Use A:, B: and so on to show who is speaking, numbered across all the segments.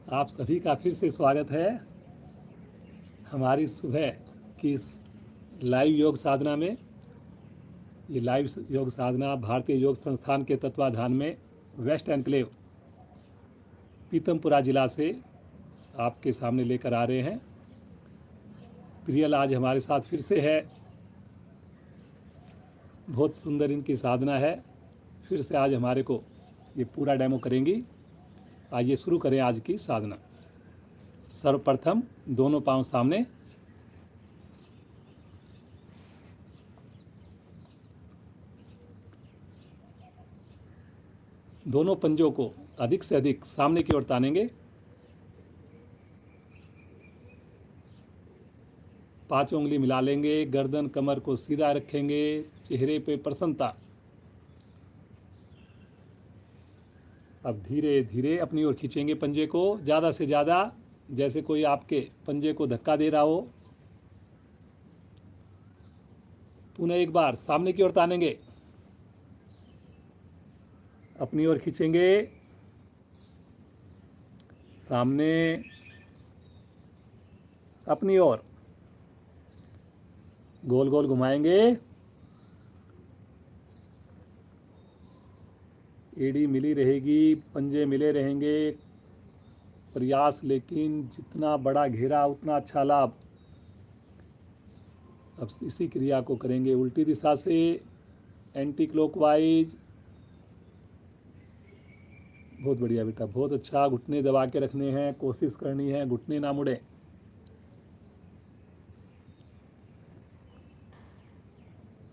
A: आप सभी का फिर से स्वागत है हमारी सुबह की इस लाइव योग साधना में। ये लाइव योग साधना भारतीय योग संस्थान के तत्वाधान में वेस्ट एनक्लेव पीतमपुरा जिला से आपके सामने लेकर आ रहे हैं। प्रियल आज हमारे साथ फिर से है। बहुत सुंदर इनकी साधना है। फिर से आज हमारे को ये पूरा डेमो करेंगी। आइए शुरू करें आज की साधना। सर्वप्रथम दोनों पांव सामने, दोनों पंजों को अधिक से अधिक सामने की ओर तानेंगे। पांचों उंगली मिला लेंगे, गर्दन कमर को सीधा रखेंगे, चेहरे पे प्रसन्नता। अब धीरे धीरे अपनी ओर खींचेंगे पंजे को, ज़्यादा से ज़्यादा, जैसे कोई आपके पंजे को धक्का दे रहा हो। पुनः एक बार सामने की ओर तानेंगे, अपनी ओर खींचेंगे, सामने, अपनी ओर गोल गोल घुमाएंगे। एड़ी मिली रहेगी, पंजे मिले रहेंगे। प्रयास, लेकिन जितना बड़ा घेरा उतना अच्छा लाभ। अब इसी क्रिया को करेंगे उल्टी दिशा से, एंटी क्लॉकवाइज। बहुत बढ़िया बेटा, बहुत अच्छा। घुटने दबा के रखने हैं, कोशिश करनी है घुटने ना मुड़े।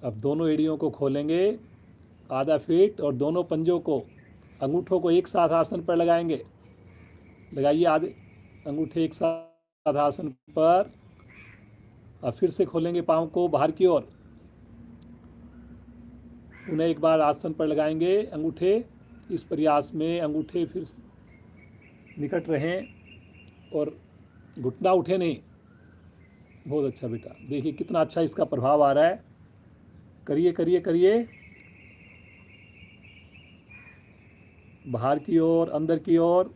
A: अब दोनों एड़ियों को खोलेंगे आधा फीट और दोनों पंजों को, अंगूठों को एक साथ आसन पर लगाएंगे। लगाइए आधे अंगूठे एक साथ आसन पर। अब फिर से खोलेंगे पाँव को बाहर की ओर। उन्हें एक बार आसन पर लगाएंगे अंगूठे। इस प्रयास में अंगूठे फिर निकट रहें और घुटना उठे नहीं। बहुत अच्छा बेटा, देखिए कितना अच्छा इसका प्रभाव आ रहा है। करिए करिए करिए, बाहर की ओर, अंदर की ओर।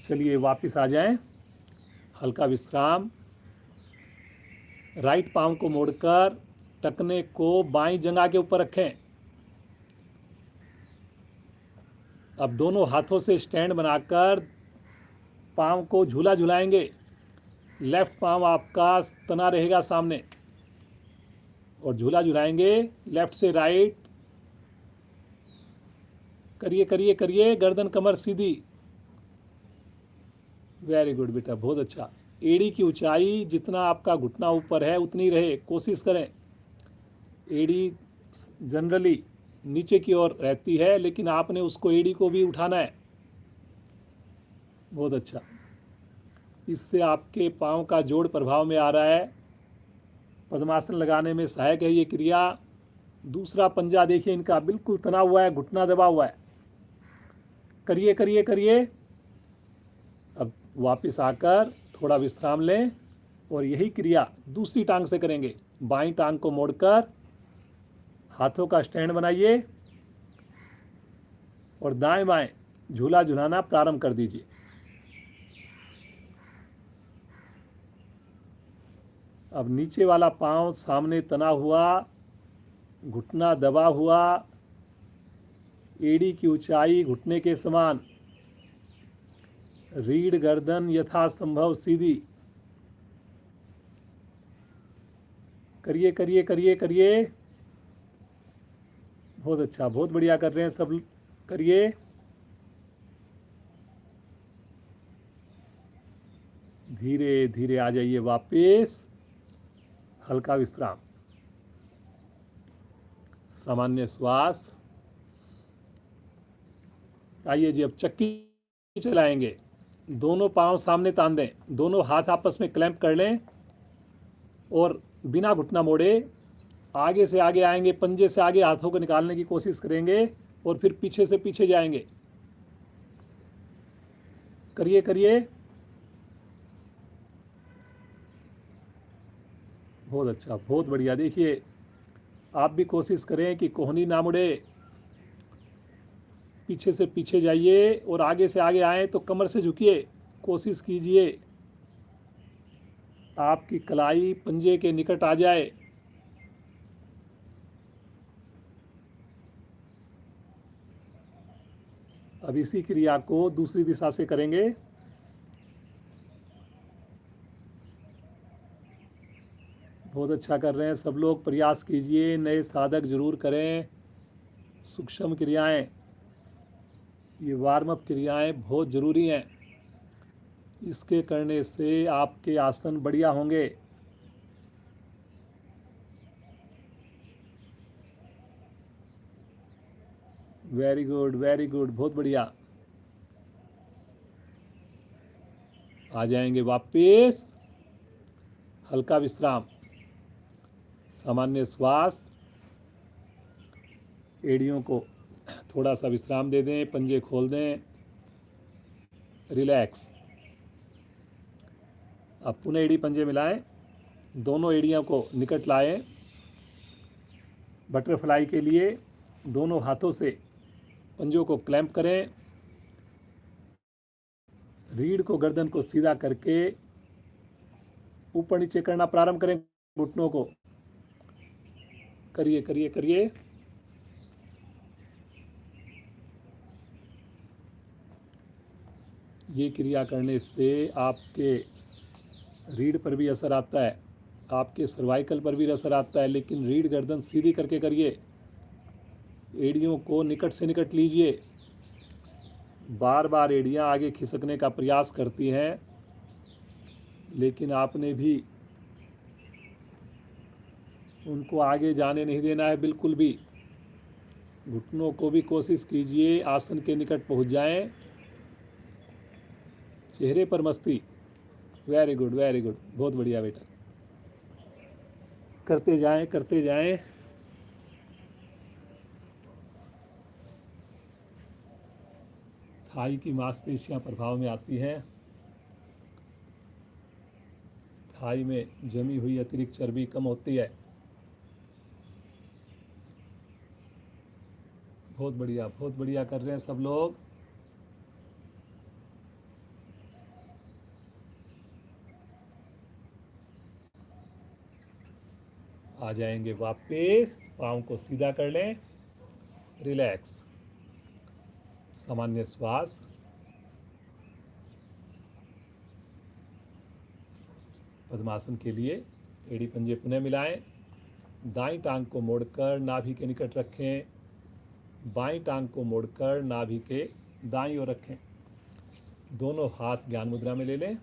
A: चलिए वापस आ जाएं, हल्का विश्राम। राइट पाँव को मोड़कर टखने को बाईं जंघा के ऊपर रखें। अब दोनों हाथों से स्टैंड बनाकर पाँव को झूला झुलाएंगे। लेफ्ट पाँव आपका तना रहेगा सामने और झूला झुलाएंगे लेफ्ट से राइट। करिए करिए करिए, गर्दन कमर सीधी। वेरी गुड बेटा, बहुत अच्छा। एड़ी की ऊंचाई जितना आपका घुटना ऊपर है उतनी रहे, कोशिश करें। एड़ी जनरली नीचे की ओर रहती है, लेकिन आपने उसको, एड़ी को भी उठाना है। बहुत अच्छा। इससे आपके पाँव का जोड़ प्रभाव में आ रहा है। पद्मासन लगाने में सहायक है ये क्रिया। दूसरा पंजा देखिए इनका बिल्कुल तना हुआ है, घुटना दबा हुआ है। करिए करिए करिए। अब वापस आकर थोड़ा विश्राम लें और यही क्रिया दूसरी टांग से करेंगे। बाईं टांग को मोड़कर हाथों का स्टैंड बनाइए और दाएं बाएं झूला झुलाना प्रारंभ कर दीजिए। अब नीचे वाला पांव सामने तना हुआ, घुटना दबा हुआ, एड़ी की ऊंचाई घुटने के समान, रीढ़ गर्दन यथासंभव सीधी। करिए करिए करिए करिए। बहुत अच्छा, बहुत बढ़िया कर रहे हैं सब। करिए। धीरे धीरे आ जाइए वापस, हल्का विश्राम, सामान्य श्वास। आइए जी, अब चक्की चलाएंगे। दोनों पांव सामने तान दें, दोनों हाथ आपस में क्लैंप कर लें और बिना घुटना मोड़े आगे से आगे आएंगे। पंजे से आगे हाथों को निकालने की कोशिश करेंगे और फिर पीछे से पीछे जाएंगे। करिए करिए, बहुत अच्छा, बहुत बढ़िया। देखिए आप भी कोशिश करें कि कोहनी ना मुड़े, पीछे से पीछे जाइए और आगे से आगे आए तो कमर से झुकिए, कोशिश कीजिए आपकी कलाई पंजे के निकट आ जाए। अब इसी क्रिया को दूसरी दिशा से करेंगे। बहुत अच्छा कर रहे हैं सब लोग, प्रयास कीजिए, नए साधक जरूर करें। सूक्ष्म क्रियाएं, ये वार्म अप क्रियाएं बहुत ज़रूरी हैं, इसके करने से आपके आसन बढ़िया होंगे। वेरी गुड वेरी गुड, बहुत बढ़िया। आ जाएंगे वापस, हल्का विश्राम, सामान्य श्वास, एड़ियों को थोड़ा सा विश्राम दे दें, पंजे खोल दें, रिलैक्स। अब पुनः एड़ी पंजे मिलाएं, दोनों एड़ियों को निकट लाएं। बटरफ्लाई के लिए दोनों हाथों से पंजों को क्लैंप करें, रीढ़ को गर्दन को सीधा करके ऊपर नीचे करना प्रारंभ करें, घुटनों को करिए करिए करिए। ये क्रिया करने से आपके रीढ़ पर भी असर आता है, आपके सर्वाइकल पर भी असर आता है, लेकिन रीढ़ गर्दन सीधी करके करिए, एड़ियों को निकट से निकट लीजिए। बार बार एड़ियाँ आगे खिसकने का प्रयास करती हैं, लेकिन आपने भी उनको आगे जाने नहीं देना है बिल्कुल भी। घुटनों को भी कोशिश कीजिए आसन के निकट पहुंच जाएं, चेहरे पर मस्ती। वेरी गुड वेरी गुड, बहुत बढ़िया बेटा, करते जाएं करते जाएं। थाई की मांसपेशियां प्रभाव में आती हैं, थाई में जमी हुई अतिरिक्त चर्बी कम होती है। बहुत बढ़िया कर रहे हैं सब लोग। आ जाएंगे वापस, पाँव को सीधा कर लें, रिलैक्स, सामान्य श्वास। पद्मासन के लिए एड़ी पंजे पुनः मिलाएं, दाईं टांग को मोड़कर नाभि के निकट रखें, बाईं टांग को मोड़कर नाभि के दाईं ओर रखें, दोनों हाथ ज्ञान मुद्रा में ले लें,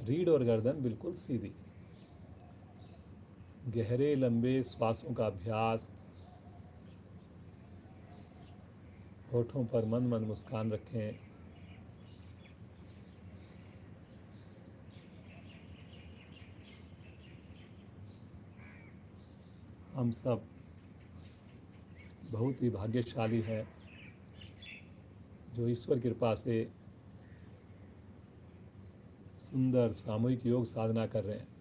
A: रीढ़ और गर्दन बिल्कुल सीधी। गहरे लंबे श्वासों का अभ्यास, होठों पर मंद मंद मुस्कान रखें। हम सब बहुत ही भाग्यशाली हैं जो ईश्वर कृपा से सुंदर सामूहिक योग साधना कर रहे हैं।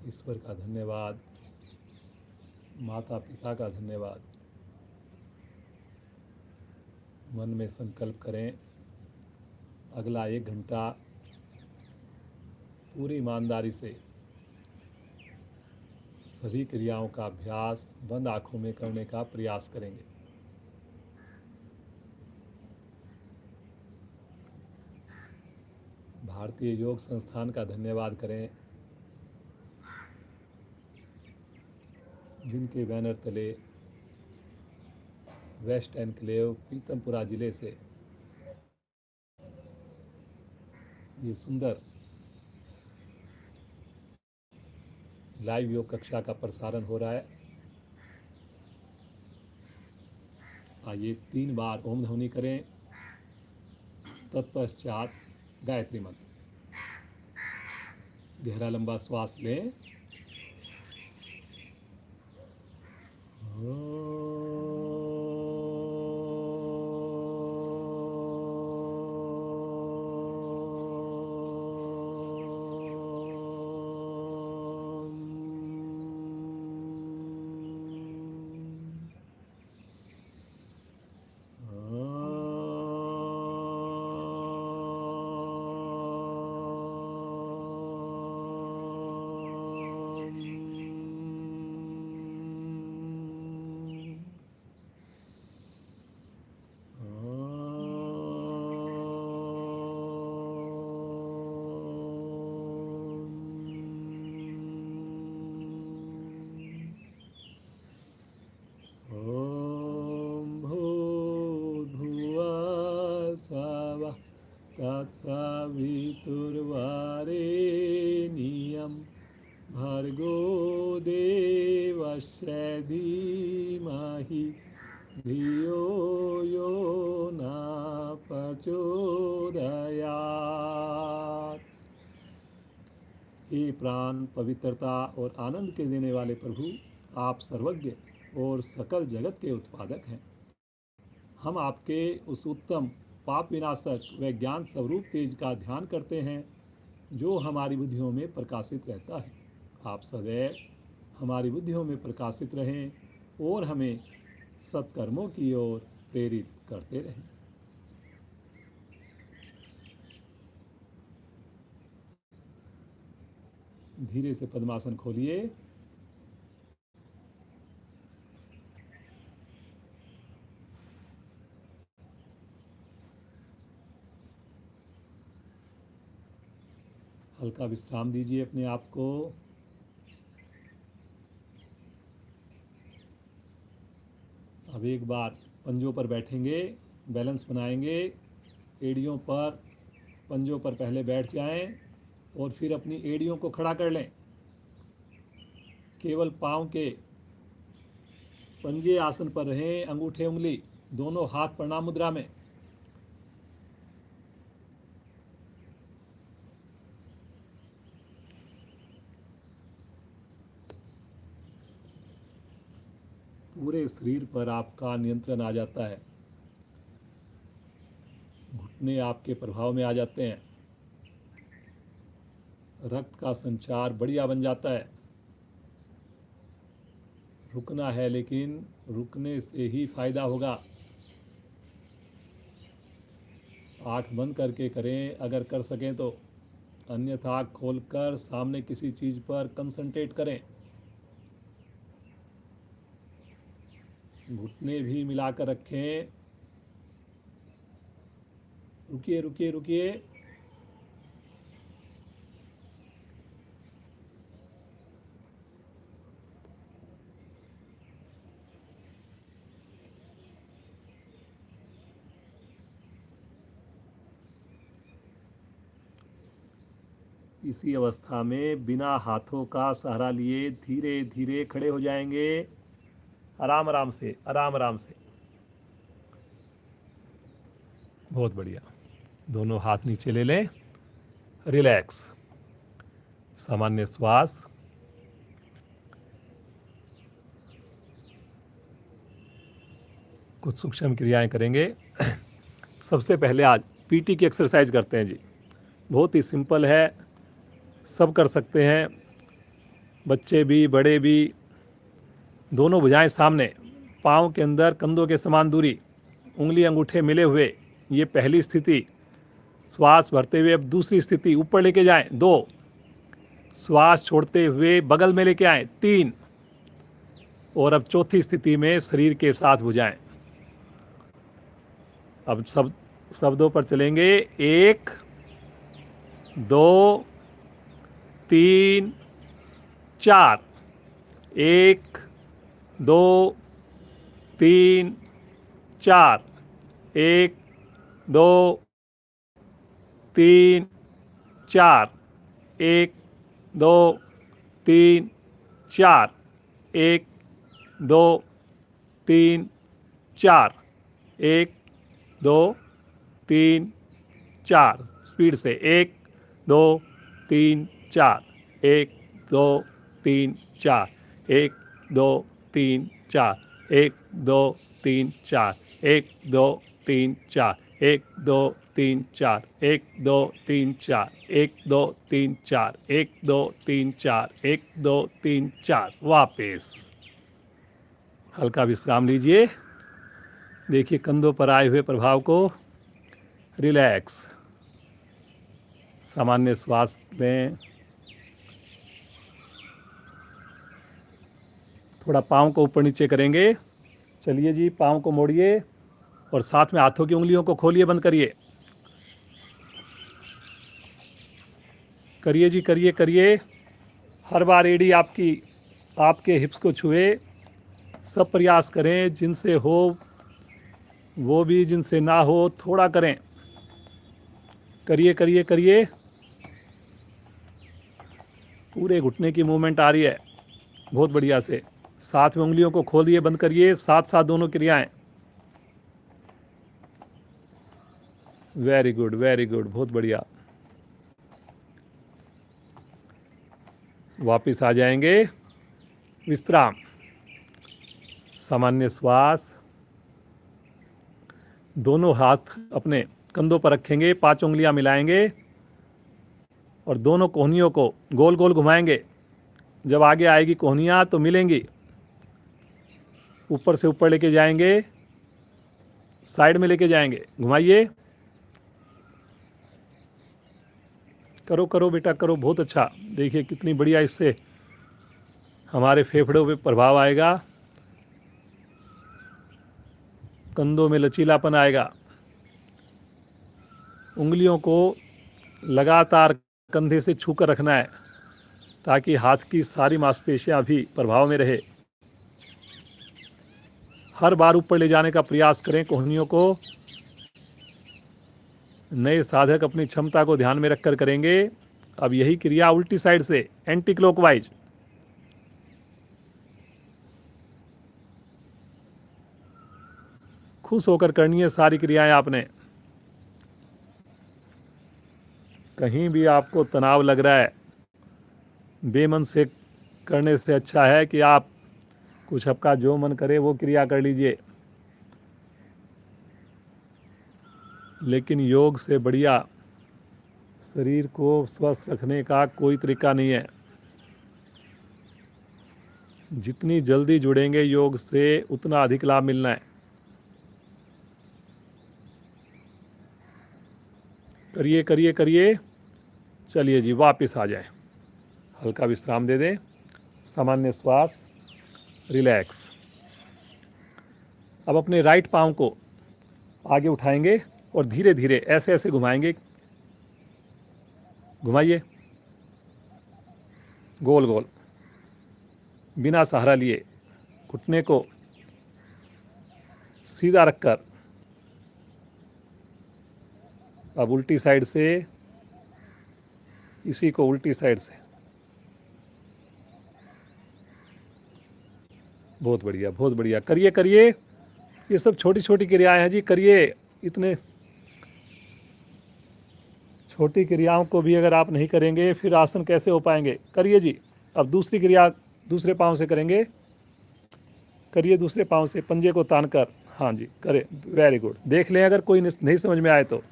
A: ईश्वर का धन्यवाद, माता पिता का धन्यवाद। मन में संकल्प करें, अगला 1 घंटा पूरी ईमानदारी से सभी क्रियाओं का अभ्यास बंद आंखों में करने का प्रयास करेंगे। भारतीय योग संस्थान का धन्यवाद करें, जिनके बैनर तले वेस्ट एनक्लेव पीतमपुरा जिले से ये सुंदर लाइव योग कक्षा का प्रसारण हो रहा है। आइए 3 बार ओम ध्वनि करें, तत्पश्चात गायत्री मंत्र। गहरा लंबा श्वास लें। तत्सवितुर्वरेण्यं भर्गो देवस्य धीमहि धियो यो न प्रचोदयात्। हे प्राण पवित्रता और आनंद के देने वाले प्रभु, आप सर्वज्ञ और सकल जगत के उत्पादक हैं। हम आपके उस उत्तम पाप विनाशक व ज्ञान स्वरूप तेज का ध्यान करते हैं जो हमारी बुद्धियों में प्रकाशित रहता है। आप सदैव हमारी बुद्धियों में प्रकाशित रहें और हमें सत्कर्मों की ओर प्रेरित करते रहें। धीरे से पद्मासन खोलिए। हल्का विश्राम दीजिए अपने आप को। अब एक बार पंजों पर बैठेंगे, बैलेंस बनाएंगे। एड़ियों पर, पंजों पर पहले बैठ जाएं और फिर अपनी एड़ियों को खड़ा कर लें। केवल पाँव के पंजे आसन पर रहें, अंगूठे उंगली दोनों हाथ प्रणाम मुद्रा में। पूरे शरीर पर आपका नियंत्रण आ जाता है। घुटने आपके प्रभाव में आ जाते हैं। रक्त का संचार बढ़िया बन जाता है। रुकना है, लेकिन रुकने से ही फायदा होगा। आँख बंद करके करें अगर कर सकें तो, अन्यथा आँख खोलकर सामने किसी चीज़ पर कंसंट्रेट करें। घुटने भी मिलाकर रखें। रुकिए रुकिए रुकिए। इसी अवस्था में बिना हाथों का सहारा लिए धीरे धीरे खड़े हो जाएंगे। आराम आराम से, आराम आराम से। बहुत बढ़िया। दोनों हाथ नीचे ले लें। रिलैक्स। सामान्य श्वास। कुछ सूक्ष्म क्रियाएं करेंगे। सबसे पहले आज पीटी की एक्सरसाइज करते हैं जी। बहुत ही सिंपल है, सब कर सकते हैं, बच्चे भी बड़े भी। दोनों भुजाएं सामने, पाँव के अंदर कंधों के समान दूरी, उंगली अंगूठे मिले हुए, ये पहली स्थिति। श्वास भरते हुए अब दूसरी स्थिति, ऊपर लेके जाएं 2, श्वास छोड़ते हुए बगल में लेके आएं 3, और अब चौथी स्थिति में शरीर के साथ भुजाएं। अब सब शब्दों पर चलेंगे। 1 2 3 4। 1 2 3 4। 1 2 3 4। 1 2 3 4। 1 2 3 4। 1 2 3 4, स्पीड से 1 2 3 4, 1 2 3 4, 1 2 3 4, 1 2 3 4, 1 2 3 4, 1 2 3 4, 1 2 3 4, 1 2 3 4, 1 2 3 4, 1 2 3 4, वापस हल्का विश्राम लीजिए। देखिए कंधों पर आए हुए प्रभाव को, रिलैक्स, सामान्य श्वास लें। थोड़ा पाँव को ऊपर नीचे करेंगे। चलिए जी, पाँव को मोड़िए और साथ में हाथों की उंगलियों को खोलिए, बंद करिए। करिए जी, करिए करिए। हर बार एड़ी आपकी आपके हिप्स को छुए। सब प्रयास करें, जिनसे हो वो भी, जिनसे ना हो थोड़ा करें। करिए करिए करिए। पूरे घुटने की मूवमेंट आ रही है बहुत बढ़िया से। साथ में उंगलियों को खोलिए, बंद करिए, साथ साथ दोनों क्रियाएं। वेरी गुड, वेरी गुड, बहुत बढ़िया। वापिस आ जाएंगे। विश्राम, सामान्य श्वास। दोनों हाथ अपने कंधों पर रखेंगे, 5 उंगलियां मिलाएंगे और दोनों कोहनियों को गोल गोल घुमाएंगे। जब आगे आएगी कोहनियां तो मिलेंगी, ऊपर से ऊपर लेके जाएंगे, साइड में लेके जाएंगे। घुमाइए, करो करो बेटा, करो, बहुत अच्छा। देखिए कितनी बढ़िया इससे हमारे फेफड़ों पे प्रभाव आएगा, कंधों में लचीलापन आएगा। उंगलियों को लगातार कंधे से छूकर रखना है ताकि हाथ की सारी मांसपेशियां भी प्रभाव में रहे। हर बार ऊपर ले जाने का प्रयास करें कोहनियों को। नए साधक अपनी क्षमता को ध्यान में रखकर करेंगे। अब यही क्रिया उल्टी साइड से, एंटी क्लॉकवाइज। खुश होकर करनी है सारी क्रियाएं आपने। कहीं भी आपको तनाव लग रहा है, बेमन से करने से अच्छा है कि आप कुछ आपका जो मन करे वो क्रिया कर लीजिए। लेकिन योग से बढ़िया शरीर को स्वस्थ रखने का कोई तरीका नहीं है। जितनी जल्दी जुड़ेंगे योग से उतना अधिक लाभ मिलना है। करिए करिए करिए। चलिए जी, वापस आ जाएं। हल्का विश्राम दे दें, सामान्य श्वास, रिलैक्स। अब अपने राइट पाँव को आगे उठाएंगे और धीरे धीरे ऐसे ऐसे घुमाएंगे। घुमाइए गोल गोल, बिना सहारा लिए। घुटने को सीधा रखकर अब उल्टी साइड से, इसी को उल्टी साइड से। बहुत बढ़िया, बहुत बढ़िया। करिए करिए। ये सब छोटी छोटी क्रियाएं हैं जी, करिए। इतने छोटी क्रियाओं को भी अगर आप नहीं करेंगे फिर आसन कैसे हो पाएंगे। करिए जी। अब दूसरी क्रिया दूसरे पाँव से करेंगे। करिए दूसरे पाँव से, पंजे को तान कर। हाँ जी, करें, वेरी गुड। देख लें अगर कोई नहीं समझ में आए तो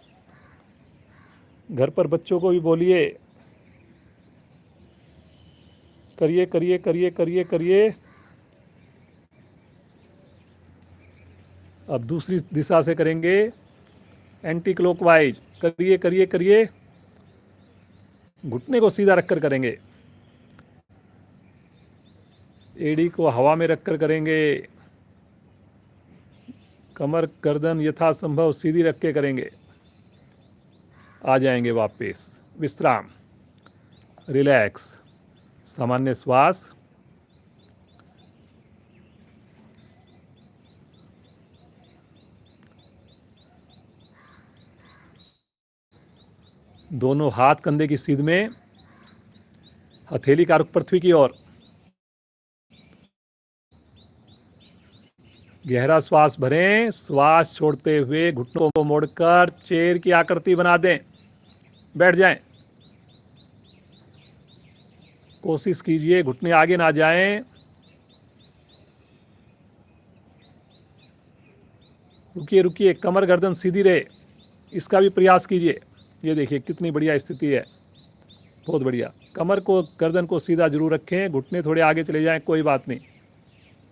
A: घर पर बच्चों को भी बोलिए। करिए करिए करिए करिए करिए। अब दूसरी दिशा से करेंगे, एंटी क्लॉकवाइज। करिए करिए करिए। घुटने को सीधा रखकर करेंगे, एड़ी को हवा में रखकर करेंगे, कमर गर्दन यथासंभव सीधी रख के करेंगे। आ जाएंगे वापस। विश्राम, रिलैक्स, सामान्य श्वास। दोनों हाथ कंधे की सीध में, हथेली का रुख पृथ्वी की ओर। गहरा श्वास भरें, श्वास छोड़ते हुए घुटनों को मोड़कर चेयर की आकृति बना दें, बैठ जाएं। कोशिश कीजिए घुटने आगे ना जाएं। रुकिए रुकिए, कमर गर्दन सीधी रहे, इसका भी प्रयास कीजिए। ये देखिए कितनी बढ़िया स्थिति है, बहुत बढ़िया। कमर को गर्दन को सीधा जरूर रखें, घुटने थोड़े आगे चले जाएं, कोई बात नहीं।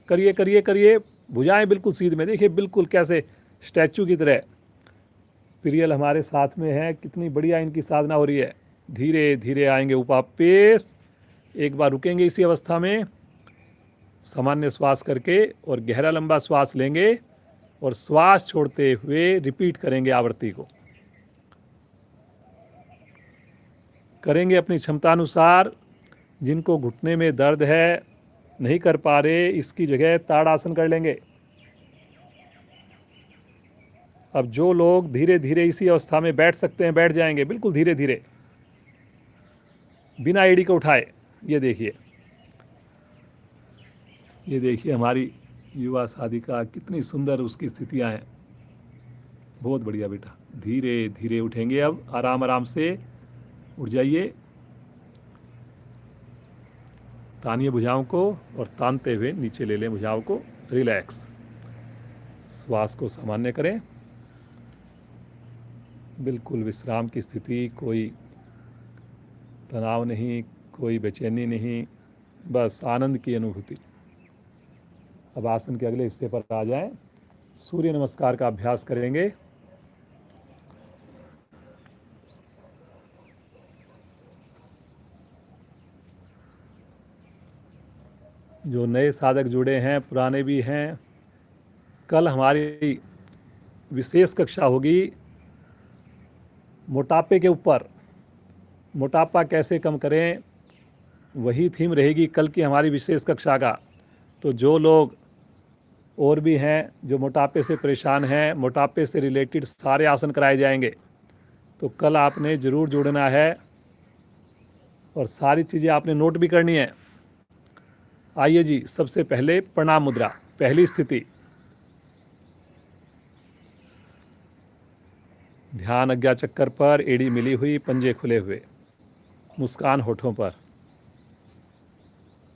A: करिए करिए करिए, भुजाएं बिल्कुल सीध में, देखिए बिल्कुल कैसे स्टैचू की तरह। प्रियल हमारे साथ में है, कितनी बढ़िया इनकी साधना हो रही है। धीरे धीरे आएंगे उपापेश, एक बार रुकेंगे इसी अवस्था में, सामान्य श्वास करके और गहरा लंबा श्वास लेंगे और श्वास छोड़ते हुए रिपीट करेंगे आवृत्ति को। करेंगे अपनी क्षमतानुसार। जिनको घुटने में दर्द है, नहीं कर पा रहे, इसकी जगह ताड़ासन कर लेंगे। अब जो लोग धीरे धीरे इसी अवस्था में बैठ सकते हैं, बैठ जाएंगे बिल्कुल धीरे धीरे, बिना एड़ी को उठाए। ये देखिए हमारी युवा साधिका, कितनी सुंदर उसकी स्थितियां हैं। बहुत बढ़िया बेटा, धीरे धीरे उठेंगे। अब आराम आराम से उठ जाइए, तानिए भुजाओं को और तानते हुए नीचे ले लें भुजाओं को। रिलैक्स, श्वास को सामान्य करें, बिल्कुल विश्राम की स्थिति, कोई तनाव नहीं, कोई बेचैनी नहीं, बस आनंद की अनुभूति। अब आसन के अगले हिस्से पर आ जाएं। सूर्य नमस्कार का अभ्यास करेंगे। जो नए साधक जुड़े हैं, पुराने भी हैं, कल हमारी विशेष कक्षा होगी मोटापे के ऊपर। मोटापा कैसे कम करें, वही थीम रहेगी कल की हमारी विशेष कक्षा का। तो जो लोग और भी हैं जो मोटापे से परेशान हैं, मोटापे से रिलेटेड सारे आसन कराए जाएंगे। तो कल आपने ज़रूर जुड़ना है और सारी चीज़ें आपने नोट भी करनी है। आइए जी, सबसे पहले प्रणाम मुद्रा, पहली स्थिति। ध्यान आज्ञा चक्कर पर, एड़ी मिली हुई, पंजे खुले हुए, मुस्कान होठों पर।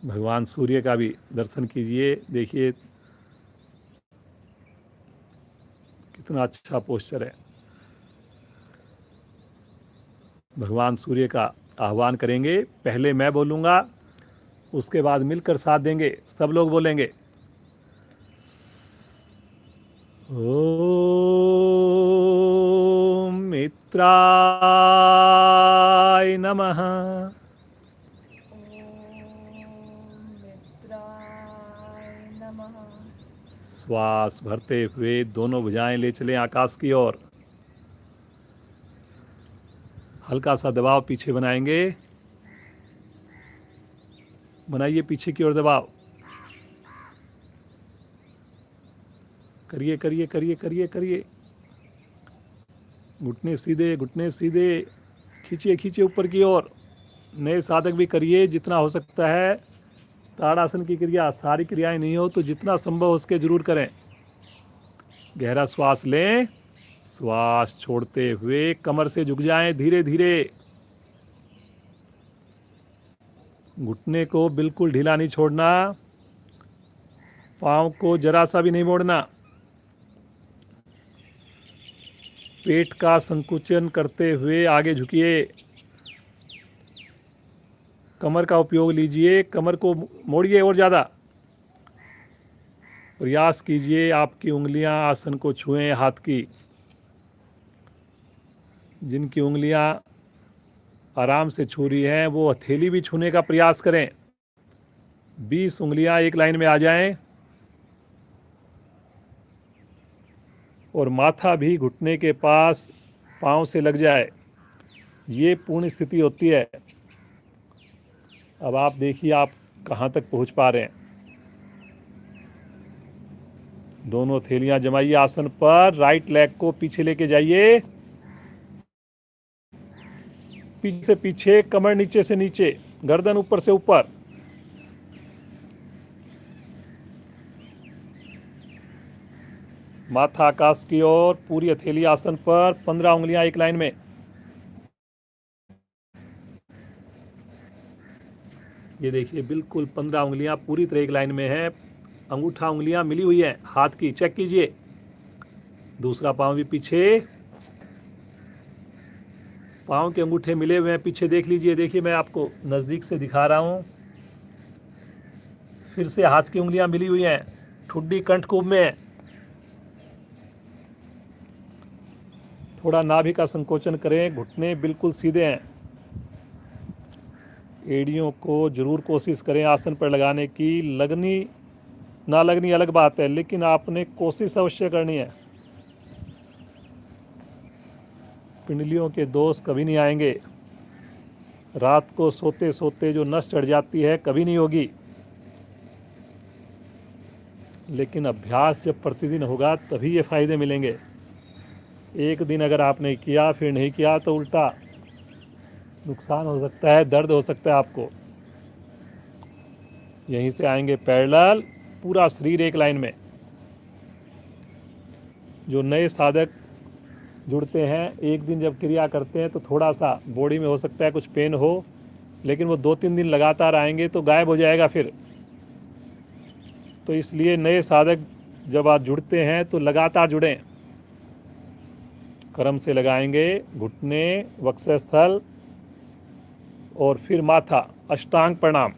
A: भगवान सूर्य का भी दर्शन कीजिए। देखिए कितना अच्छा पोस्चर है। भगवान सूर्य का आह्वान करेंगे। पहले मैं बोलूँगा, उसके बाद मिलकर साथ देंगे, सब लोग बोलेंगे। ओम मित्राय नमः। श्वास भरते हुए दोनों भुजाएं ले चलें आकाश की ओर। हल्का सा दबाव पीछे बनाएंगे, बनाइए पीछे की ओर दबाव। करिए करिए करिए करिए करिए, घुटने सीधे, घुटने सीधे, खींचिए खींचिए ऊपर की ओर। नए साधक भी करिए जितना हो सकता है। ताड़ासन की क्रिया, सारी क्रियाएं नहीं हो तो जितना संभव हो उसके जरूर करें। गहरा श्वास लें, श्वास छोड़ते हुए कमर से झुक जाएं धीरे धीरे। घुटने को बिल्कुल ढीला नहीं छोड़ना, पाँव को जरा सा भी नहीं मोड़ना। पेट का संकुचन करते हुए आगे झुकिए, कमर का उपयोग लीजिए, कमर को मोड़िए और ज़्यादा। प्रयास कीजिए आपकी उंगलियां आसन को छुएं हाथ की। जिनकी उंगलियां आराम से छू रही हैं वो हथेली भी छूने का प्रयास करें। 20 उंगलियां एक लाइन में आ जाएं और माथा भी घुटने के पास पाँव से लग जाए। ये पूर्ण स्थिति होती है। अब आप देखिए आप कहाँ तक पहुँच पा रहे हैं। दोनों थैलियां जमाइए आसन पर, राइट लेग को पीछे लेके जाइए, पीछे से पीछे, कमर नीचे से नीचे, गर्दन ऊपर से ऊपर। माथा आकाश की ओर, पूरी हथेली आसन पर, 15 उंगलियां एक लाइन में। ये देखिए बिल्कुल 15 उंगलियां पूरी तरह एक लाइन में है। अंगूठा उंगलियां मिली हुई है हाथ की, चेक कीजिए। दूसरा पांव भी पीछे, पांव के अंगूठे मिले हुए हैं पीछे, देख लीजिए। देखिए मैं आपको नज़दीक से दिखा रहा हूं। फिर से हाथ की उंगलियां मिली हुई हैं, ठुड्डी कंठकूप में है। थोड़ा नाभि का संकोचन करें, घुटने बिल्कुल सीधे हैं। एड़ियों को जरूर कोशिश करें आसन पर लगाने की। लगनी ना लगनी अलग बात है, लेकिन आपने कोशिश अवश्य करनी है। पिंडलियों के दोष कभी नहीं आएंगे। रात को सोते सोते जो नस चढ़ जाती है, कभी नहीं होगी। लेकिन अभ्यास जब प्रतिदिन होगा तभी ये फायदे मिलेंगे। एक दिन अगर आपने किया फिर नहीं किया तो उल्टा नुकसान हो सकता है, दर्द हो सकता है आपको। यहीं से आएंगे पैरेलल, पूरा शरीर एक लाइन में। जो नए साधक जुड़ते हैं, एक दिन जब क्रिया करते हैं तो थोड़ा सा बॉडी में हो सकता है कुछ पेन हो, लेकिन वो 2-3 दिन लगातार आएंगे तो गायब हो जाएगा फिर। तो इसलिए नए साधक जब आप जुड़ते हैं तो लगातार जुड़ें। क्रम से लगाएंगे, घुटने, वक्षस्थल और फिर माथा, अष्टांग प्रणाम।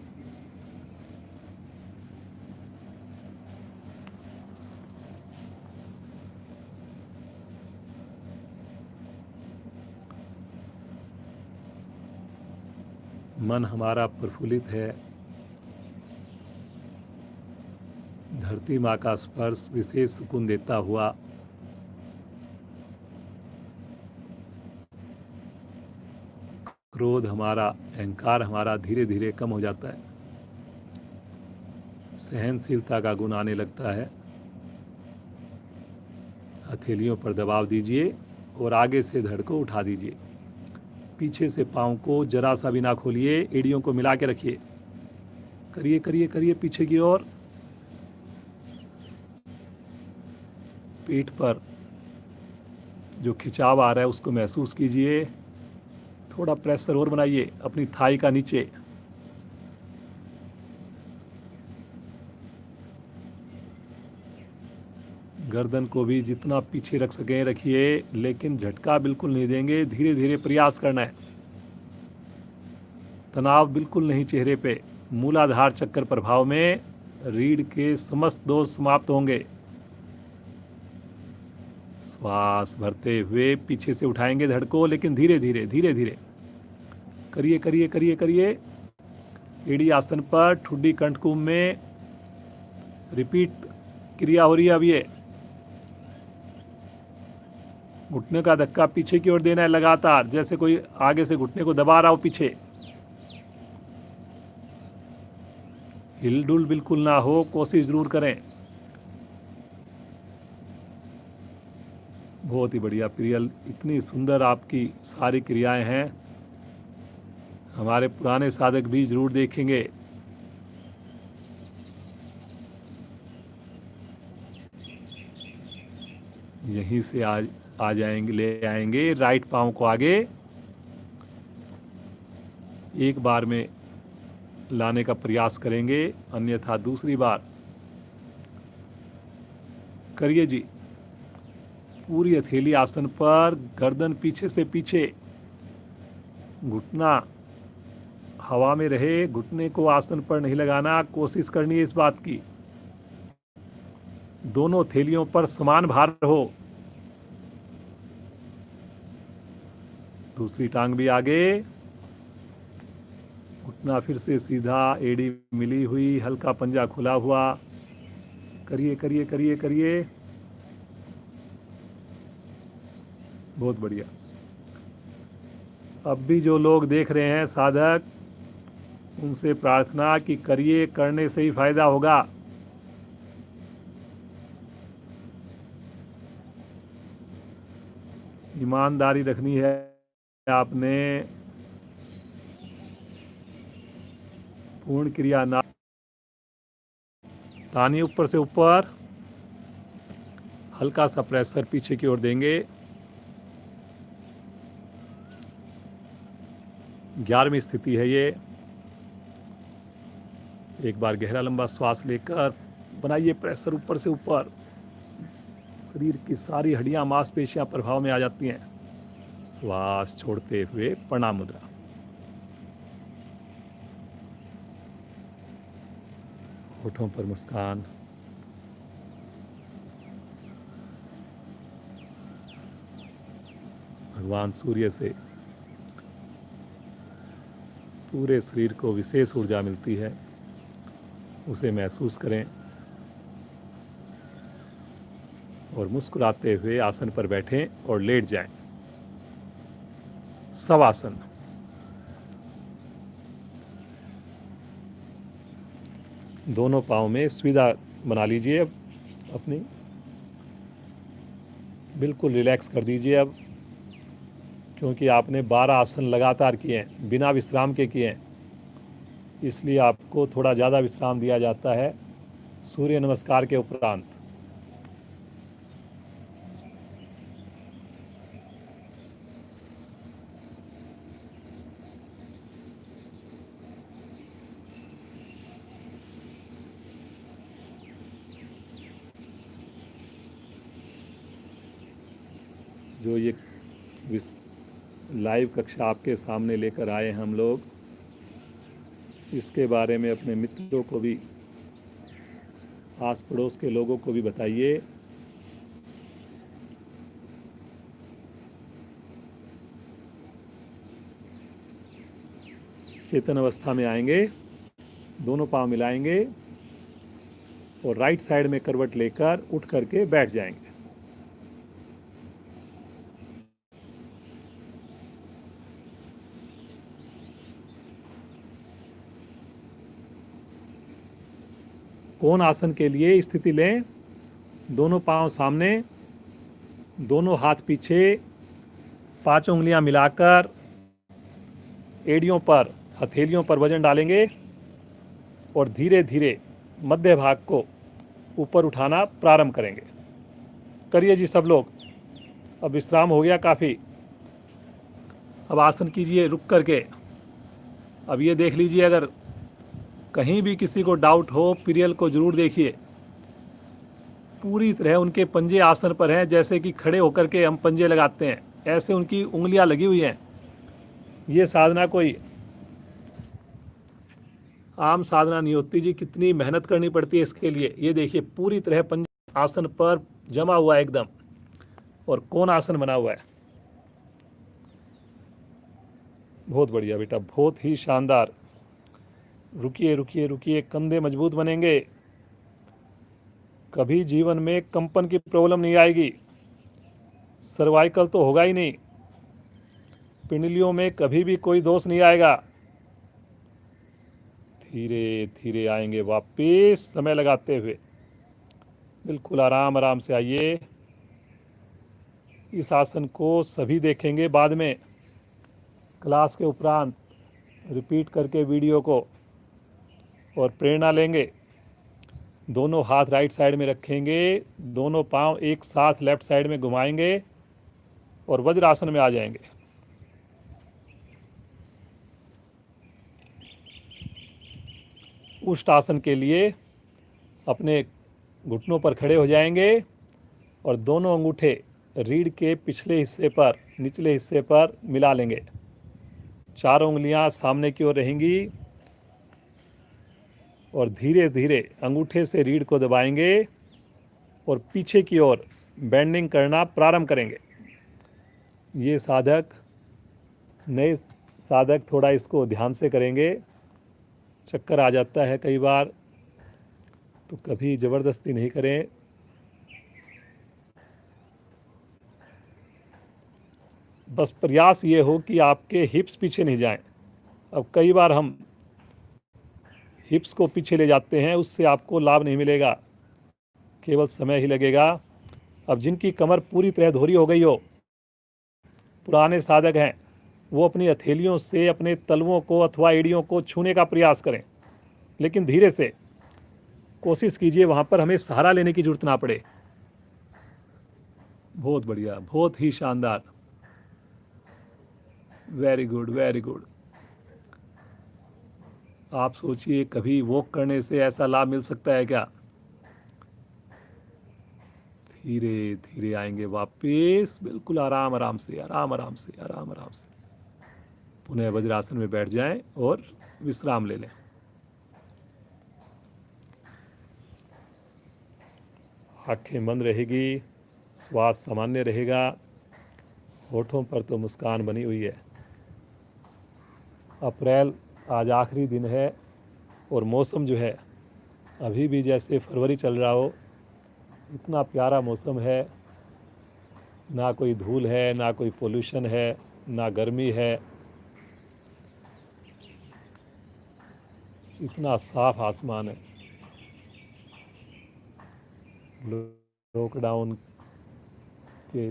A: मन हमारा प्रफुल्लित है। धरती माँ का स्पर्श विशेष सुकून देता हुआ क्रोध हमारा, अहंकार हमारा धीरे धीरे कम हो जाता है। सहनशीलता का गुण आने लगता है। हथेलियों पर दबाव दीजिए और आगे से धड़ को उठा दीजिए। पीछे से पाँव को जरा सा भी ना खोलिए, एड़ियों को मिला के रखिए। करिए करिए करिए पीछे की ओर। पीठ पर जो खिंचाव आ रहा है उसको महसूस कीजिए। थोड़ा प्रेशर और बनाइए अपनी थाई का नीचे। गर्दन को भी जितना पीछे रख सकें रखिए, लेकिन झटका बिल्कुल नहीं देंगे, धीरे धीरे प्रयास करना है। तनाव बिल्कुल नहीं चेहरे पे। मूलाधार चक्कर प्रभाव में रीढ़ के समस्त दोष समाप्त होंगे। श्वास भरते हुए पीछे से उठाएंगे धड़ को, लेकिन धीरे धीरे धीरे धीरे। करिए करिए करिए करिए। एड़ी आसन पर, ठुड्डी कंठकुंभ में। रिपीट क्रिया हो रही है अब ये। घुटने का धक्का पीछे की ओर देना है लगातार, जैसे कोई आगे से घुटने को दबा रहा हो पीछे। हिलडुल बिल्कुल ना हो, कोशिश जरूर करें। बहुत ही बढ़िया प्रियल, इतनी सुंदर आपकी सारी क्रियाएं हैं। हमारे पुराने साधक भी जरूर देखेंगे। यहीं से आज आ जाएंगे, ले आएंगे राइट पांव को आगे। एक बार में लाने का प्रयास करेंगे, अन्यथा दूसरी बार। करिए जी। पूरी हथेली आसन पर, गर्दन पीछे से पीछे, घुटना हवा में रहे, घुटने को आसन पर नहीं लगाना। कोशिश करनी है इस बात की। दोनों हथेलियों पर समान भार हो। दूसरी टांग भी आगे, घुटना फिर से सीधा, एड़ी मिली हुई, हल्का पंजा खुला हुआ। करिए करिए करिए करिए। बहुत बढ़िया। अब भी जो लोग देख रहे हैं साधक, उनसे प्रार्थना कि करिए, करने से ही फायदा होगा। ईमानदारी रखनी है आपने। पूर्ण क्रिया ना। तानी ऊपर से ऊपर, हल्का सा प्रेशर पीछे की ओर देंगे। 11वीं स्थिति है ये। एक बार गहरा लंबा श्वास लेकर बनाइए प्रेशर ऊपर से ऊपर। शरीर की सारी हड्डियां मांसपेशियां प्रभाव में आ जाती हैं। श्वास छोड़ते हुए प्रणाम मुद्रा। होठों पर मुस्कान। भगवान सूर्य से पूरे शरीर को विशेष ऊर्जा मिलती है, उसे महसूस करें और मुस्कुराते हुए आसन पर बैठें और लेट जाएं। शवासन। दोनों पाँव में सुविधा बना लीजिए। अब अपनी बिल्कुल रिलैक्स कर दीजिए अब, क्योंकि आपने 12 आसन लगातार किए हैं, बिना विश्राम के किए हैं, इसलिए आपको थोड़ा ज़्यादा विश्राम दिया जाता है सूर्य नमस्कार के उपरांत। जो ये लाइव कक्षा आपके सामने लेकर आए हम लोग, इसके बारे में अपने मित्रों को भी, आस पड़ोस के लोगों को भी बताइए। चेतन अवस्था में आएंगे, दोनों पांव मिलाएंगे और राइट साइड में करवट लेकर उठ करके बैठ जाएंगे। कोण आसन के लिए स्थिति लें। दोनों पांव सामने, दोनों हाथ पीछे, 5 उंगलियां मिलाकर एड़ियों पर, हथेलियों पर वजन डालेंगे और धीरे धीरे मध्य भाग को ऊपर उठाना प्रारंभ करेंगे। करिए जी सब लोग। अब विश्राम हो गया काफ़ी, अब आसन कीजिए रुक करके। अब ये देख लीजिए, अगर कहीं भी किसी को डाउट हो, पीरियल को जरूर देखिए। पूरी तरह उनके पंजे आसन पर हैं, जैसे कि खड़े होकर के हम पंजे लगाते हैं, ऐसे उनकी उंगलियां लगी हुई हैं। ये साधना कोई आम साधना नहीं होती जी, कितनी मेहनत करनी पड़ती है इसके लिए। ये देखिए पूरी तरह पंजे आसन पर जमा हुआ है एकदम, और कोण आसन बना हुआ है। बहुत बढ़िया बेटा, बहुत ही शानदार। रुकिए रुकिए रुकिए, कंधे मजबूत बनेंगे। कभी जीवन में कंपन की प्रॉब्लम नहीं आएगी, सर्वाइकल तो होगा ही नहीं, पिंडलियों में कभी भी कोई दोष नहीं आएगा। धीरे धीरे आएंगे वापिस, समय लगाते हुए। बिल्कुल आराम आराम से आइए। इस आसन को सभी देखेंगे बाद में क्लास के उपरांत, रिपीट करके वीडियो को, और प्रेरणा लेंगे। दोनों हाथ राइट साइड में रखेंगे, दोनों पांव एक साथ लेफ्ट साइड में घुमाएंगे और वज्रासन में आ जाएंगे। उष्ट आसन के लिए अपने घुटनों पर खड़े हो जाएंगे और दोनों अंगूठे रीढ़ के पिछले हिस्से पर, निचले हिस्से पर मिला लेंगे। चारों उंगलियां सामने की ओर रहेंगी और धीरे धीरे अंगूठे से रीढ़ को दबाएंगे और पीछे की ओर बेंडिंग करना प्रारंभ करेंगे। ये साधक, नए साधक थोड़ा इसको ध्यान से करेंगे। चक्कर आ जाता है कई बार, तो कभी ज़बरदस्ती नहीं करें। बस प्रयास ये हो कि आपके हिप्स पीछे नहीं जाएं। अब कई बार हम हिप्स को पीछे ले जाते हैं, उससे आपको लाभ नहीं मिलेगा, केवल समय ही लगेगा। अब जिनकी कमर पूरी तरह दोहरी हो गई हो, पुराने साधक हैं, वो अपनी हथेलियों से अपने तलवों को अथवा एड़ियों को छूने का प्रयास करें, लेकिन धीरे से कोशिश कीजिए, वहाँ पर हमें सहारा लेने की जरूरत ना पड़े। बहुत बढ़िया, बहुत ही शानदार। Very good, very good. आप सोचिए कभी वॉक करने से ऐसा लाभ मिल सकता है क्या? धीरे धीरे आएंगे वापस, बिल्कुल आराम आराम से, आराम आराम से, आराम आराम से। पुनः वज्रासन में बैठ जाएं और विश्राम ले लें। आंखें बंद रहेगी, श्वास सामान्य रहेगा, होठों पर तो मुस्कान बनी हुई है। अप्रैल आज आखिरी दिन है और मौसम जो है अभी भी जैसे फरवरी चल रहा हो, इतना प्यारा मौसम है। ना कोई धूल है, ना कोई पोल्यूशन है, ना गर्मी है, इतना साफ आसमान है। लॉकडाउन के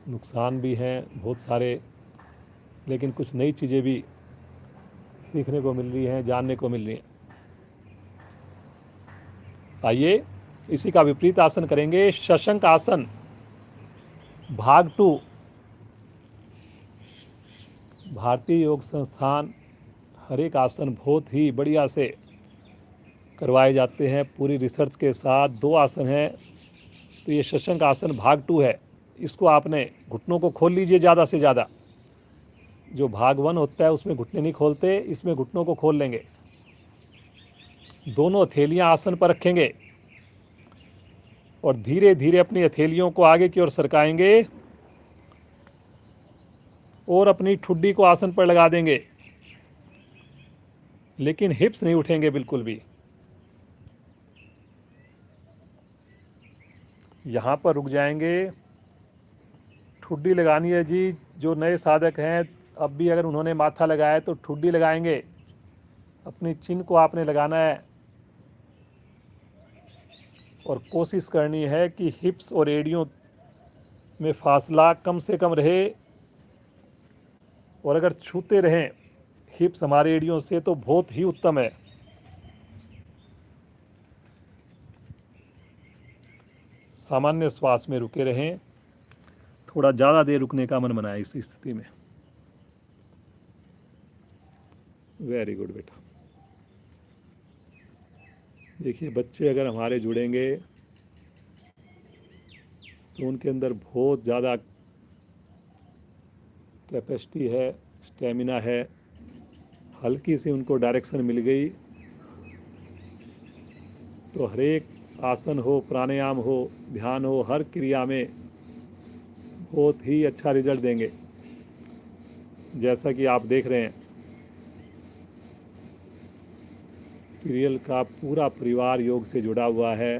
A: नुकसान भी हैं बहुत सारे, लेकिन कुछ नई चीज़ें भी सीखने को मिल रही हैं, जानने को मिल रही हैं। आइए इसी का विपरीत आसन करेंगे, शशंक आसन भाग 2। भारतीय योग संस्थान हर एक आसन बहुत ही बढ़िया से करवाए जाते हैं, पूरी रिसर्च के साथ। 2 आसन हैं, तो ये शशंक आसन भाग 2 है। इसको आपने घुटनों को खोल लीजिए ज़्यादा से ज़्यादा। जो भाग 1 होता है उसमें घुटने नहीं खोलते, इसमें घुटनों को खोल लेंगे। दोनों हथेलियां आसन पर रखेंगे और धीरे धीरे अपनी हथेलियों को आगे की ओर सरकाएंगे और अपनी ठुड्डी को आसन पर लगा देंगे, लेकिन हिप्स नहीं उठेंगे बिल्कुल भी। यहाँ पर रुक जाएंगे। ठुड्डी लगानी है जी, जो नए साधक हैं अब भी अगर उन्होंने माथा लगाया है तो ठुड्डी लगाएंगे। अपनी चिन को आपने लगाना है और कोशिश करनी है कि हिप्स और एड़ियों में फासला कम से कम रहे, और अगर छूते रहें हिप्स हमारे एड़ियों से तो बहुत ही उत्तम है। सामान्य श्वास में रुके रहें, थोड़ा ज़्यादा देर रुकने का मन बनाए इस स्थिति में। वेरी गुड बेटा। देखिए बच्चे अगर हमारे जुड़ेंगे तो उनके अंदर बहुत ज़्यादा कैपेसिटी है, स्टेमिना है। हल्की सी उनको डायरेक्शन मिल गई तो हर एक आसन हो, प्राणायाम हो, ध्यान हो, हर क्रिया में बहुत ही अच्छा रिजल्ट देंगे। जैसा कि आप देख रहे हैं, प्रियल का पूरा परिवार योग से जुड़ा हुआ है,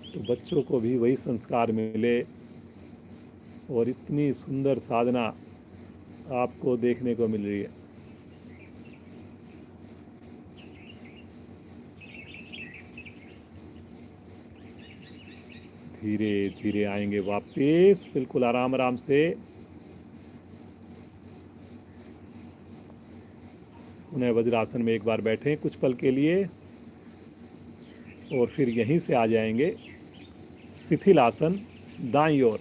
A: तो बच्चों को भी वही संस्कार मिले और इतनी सुंदर साधना आपको देखने को मिल रही है। धीरे धीरे आएंगे वापस, बिल्कुल आराम आराम से। पुनः वज्रासन में एक बार बैठें कुछ पल के लिए और फिर यहीं से आ जाएंगे शिथिल आसन दाईं ओर।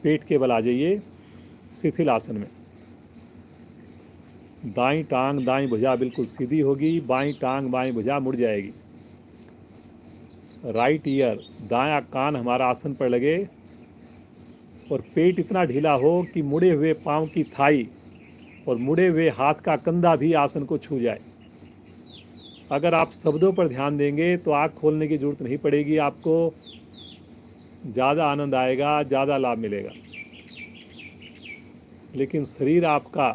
A: पेट के बल आ जाइए शिथिल आसन में। दाईं टांग दाईं भुजा बिल्कुल सीधी होगी, बाईं टांग बाईं भुजा मुड़ जाएगी। राइट ईयर, दायां कान हमारा आसन पर लगे और पेट इतना ढीला हो कि मुड़े हुए पांव की थाई और मुड़े हुए हाथ का कंधा भी आसन को छू जाए। अगर आप शब्दों पर ध्यान देंगे तो आँख खोलने की जरूरत नहीं पड़ेगी, आपको ज़्यादा आनंद आएगा, ज़्यादा लाभ मिलेगा। लेकिन शरीर आपका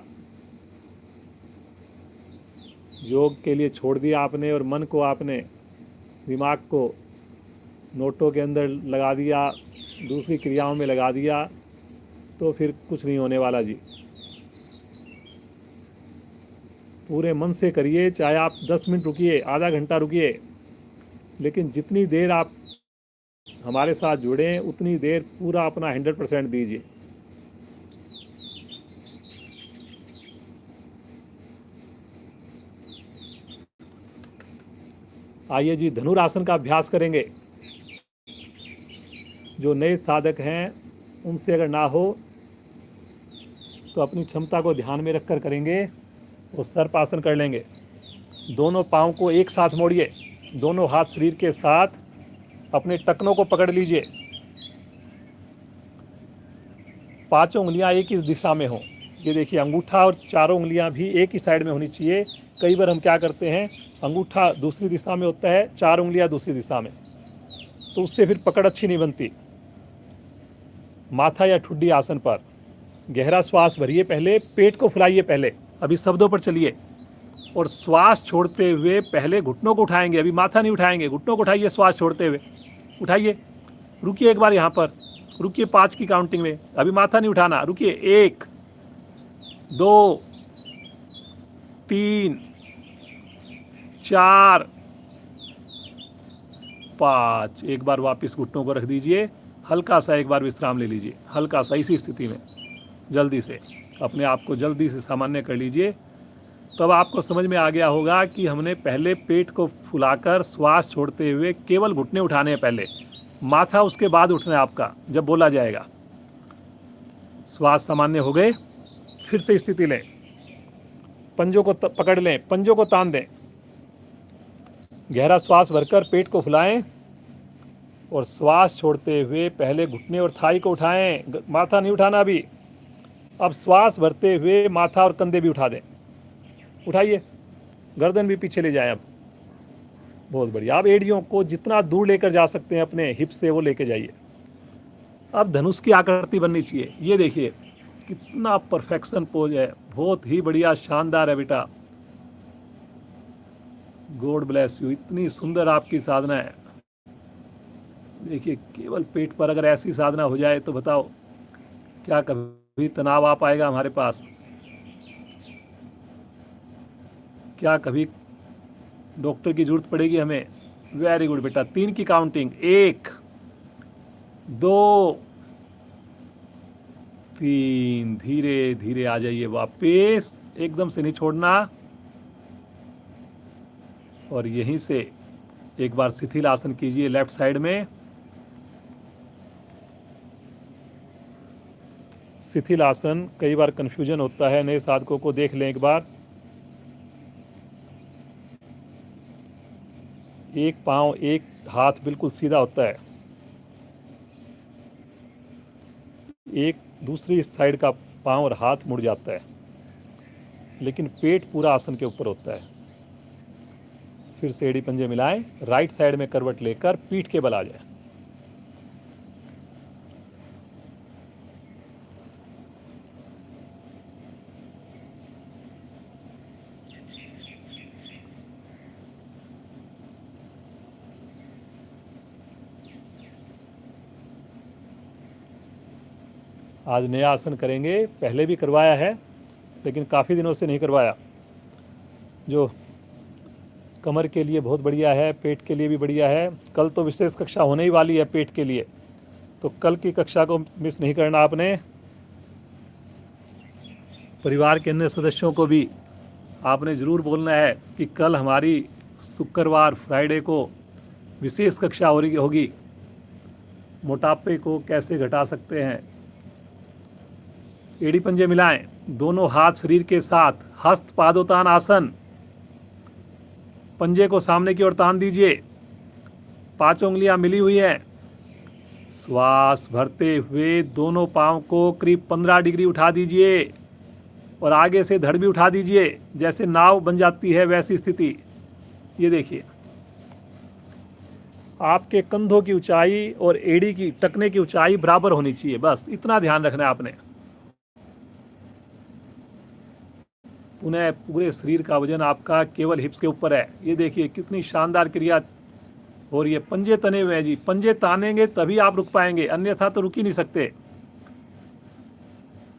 A: योग के लिए छोड़ दिया आपने और मन को आपने, दिमाग को नोटों के अंदर लगा दिया, दूसरी क्रियाओं में लगा दिया, तो फिर कुछ नहीं होने वाला जी। पूरे मन से करिए, चाहे आप 10 मिनट रुकिए, आधा घंटा रुकिए, लेकिन जितनी देर आप हमारे साथ जुड़ें उतनी देर पूरा अपना 100% दीजिए। आइए जी धनुरासन का अभ्यास करेंगे। जो नए साधक हैं उनसे अगर ना हो तो अपनी क्षमता को ध्यान में रखकर करेंगे। और सर्पासन कर लेंगे। दोनों पाँव को एक साथ मोड़िए, दोनों हाथ शरीर के साथ अपने टखनों को पकड़ लीजिए। पांचों उंगलियां एक ही दिशा में हों। ये देखिए अंगूठा और चारों उंगलियां भी एक ही साइड में होनी चाहिए। कई बार हम क्या करते हैं, अंगूठा दूसरी दिशा में होता है, चार उंगलियां दूसरी दिशा में, तो उससे फिर पकड़ अच्छी नहीं बनती। माथा या ठुड्डी आसन पर गहरा श्वास भरिए, पहले पेट को फुलाइए, पहले अभी शब्दों पर चलिए। और श्वास छोड़ते हुए पहले घुटनों को उठाएंगे, अभी माथा नहीं उठाएंगे, घुटनों को उठाइए श्वास छोड़ते हुए। उठाइए, रुकिए एक बार यहाँ पर, रुकिए 5 की काउंटिंग में, अभी माथा नहीं उठाना, रुकिए 1 2 3 4 5। एक बार वापस घुटनों को रख दीजिए, हल्का सा एक बार विश्राम ले लीजिए, हल्का सा इसी स्थिति में। जल्दी से अपने आप को जल्दी से सामान्य कर लीजिए। तब आपको समझ में आ गया होगा कि हमने पहले पेट को फुलाकर श्वास छोड़ते हुए केवल घुटने उठाने हैं, पहले माथा उसके बाद उठना है आपका जब बोला जाएगा। श्वास सामान्य हो गए, फिर से स्थिति लें, पंजों को पकड़ लें, पंजों को तान दें, गहरा श्वास भरकर पेट को फुलाएं और श्वास छोड़ते हुए पहले घुटने और थाई को उठाएं, माथा नहीं उठाना अभी। अब श्वास भरते हुए माथा और कंधे भी उठा दें, उठाइए, गर्दन भी पीछे ले जाएं। अब बहुत बढ़िया। आप एड़ियों को जितना दूर लेकर जा सकते हैं अपने हिप से वो लेके जाइए। अब धनुष की आकृति बननी चाहिए। ये देखिए कितना परफेक्शन पोज है, बहुत ही बढ़िया, शानदार है बेटा। गॉड ब्लेस यू, इतनी सुंदर आपकी साधना है। देखिए केवल पेट पर अगर ऐसी साधना हो जाए तो बताओ क्या कभी तनाव आ पाएगा हमारे पास? क्या कभी डॉक्टर की जरूरत पड़ेगी हमें? वेरी गुड बेटा। 3 की काउंटिंग, 1 2 3। धीरे धीरे आ जाइए वापस, एकदम से नहीं छोड़ना। और यहीं से एक बार शिथिल आसन कीजिए लेफ्ट साइड में। शिथिल आसन कई बार कंफ्यूजन होता है नए साधकों को, देख लें एक बार। एक पांव एक हाथ बिल्कुल सीधा होता है, एक दूसरी साइड का पांव और हाथ मुड़ जाता है, लेकिन पेट पूरा आसन के ऊपर होता है। फिर से एड़ी पंजे मिलाएं, राइट साइड में करवट लेकर पीठ के बल आ जाए। आज नया आसन करेंगे, पहले भी करवाया है लेकिन काफ़ी दिनों से नहीं करवाया, जो कमर के लिए बहुत बढ़िया है, पेट के लिए भी बढ़िया है। कल तो विशेष कक्षा होने ही वाली है पेट के लिए, तो कल की कक्षा को मिस नहीं करना आपने। परिवार के अन्य सदस्यों को भी आपने ज़रूर बोलना है कि कल हमारी शुक्रवार फ्राइडे को विशेष कक्षा होगी, मोटापे को कैसे घटा सकते हैं। एड़ी पंजे मिलाएं, दोनों हाथ शरीर के साथ, हस्त पादोत्तान आसन। पंजे को सामने की ओर तान दीजिए, 5 उंगलियां मिली हुई हैं। श्वास भरते हुए दोनों पांव को करीब 15 डिग्री उठा दीजिए और आगे से धड़ भी उठा दीजिए, जैसे नाव बन जाती है वैसी स्थिति। ये देखिए आपके कंधों की ऊंचाई और एड़ी की टखने की ऊंचाई बराबर होनी चाहिए, बस इतना ध्यान रखना है आपने। पुनः पूरे शरीर का वजन आपका केवल हिप्स के ऊपर है। ये देखिए कितनी शानदार क्रिया हो रही है। पंजे तने हुए हैं जी, पंजे तानेंगे तभी आप रुक पाएंगे, अन्यथा तो रुक ही नहीं सकते।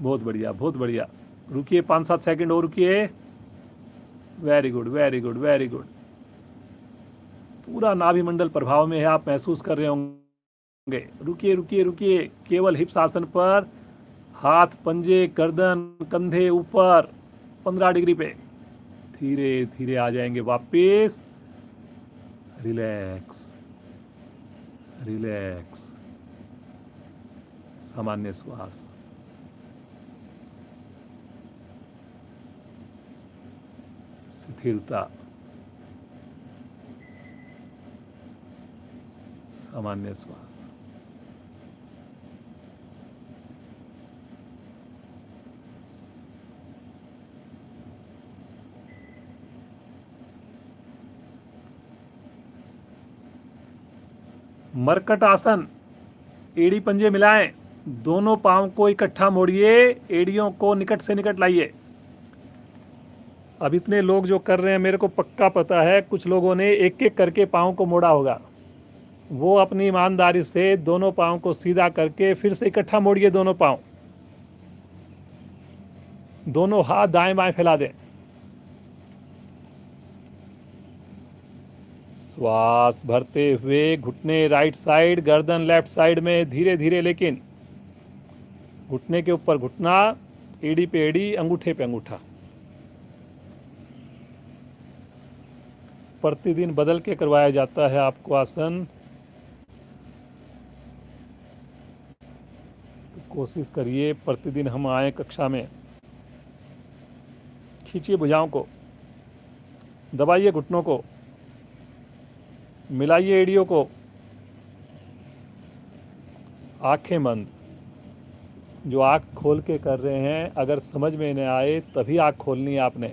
A: बहुत बढ़िया, बहुत बढ़िया। रुकिए 5-7 सेकंड और रुकिए। Very good, very good, very good. पूरा नाभि मंडल प्रभाव में है, आप महसूस कर रहे होंगे। रुकिए रुकिए रुकिए, केवल हिप्स आसन पर, हाथ पंजे गर्दन कंधे ऊपर 15 डिग्री पे। धीरे धीरे आ जाएंगे वापस। रिलैक्स, रिलैक्स, सामान्य श्वास, शिथिलता, सामान्य श्वास। मरकट आसन, एड़ी पंजे मिलाएं, दोनों पांव को इकट्ठा मोड़िए, एड़ियों को निकट से निकट लाइए। अब इतने लोग जो कर रहे हैं, मेरे को पक्का पता है कुछ लोगों ने एक एक करके पांव को मोड़ा होगा। वो अपनी ईमानदारी से दोनों पांव को सीधा करके फिर से इकट्ठा मोड़िए, दोनों पांव, दोनों हाथ दाएं बाएं फैला दें। श्वास भरते हुए घुटने राइट साइड, गर्दन लेफ्ट साइड में, धीरे धीरे, लेकिन घुटने के ऊपर घुटना, एड़ी पे एड़ी, अंगूठे पे अंगूठा। प्रतिदिन बदल के करवाया जाता है आपको आसन, तो कोशिश करिए प्रतिदिन हम आए कक्षा में। खींचिए भुजाओं को, दबाइए घुटनों को, मिलाइए एड़ियों को, आंखें बंद। जो आंख खोल के कर रहे हैं, अगर समझ में न आए तभी आंख खोलनी है आपने।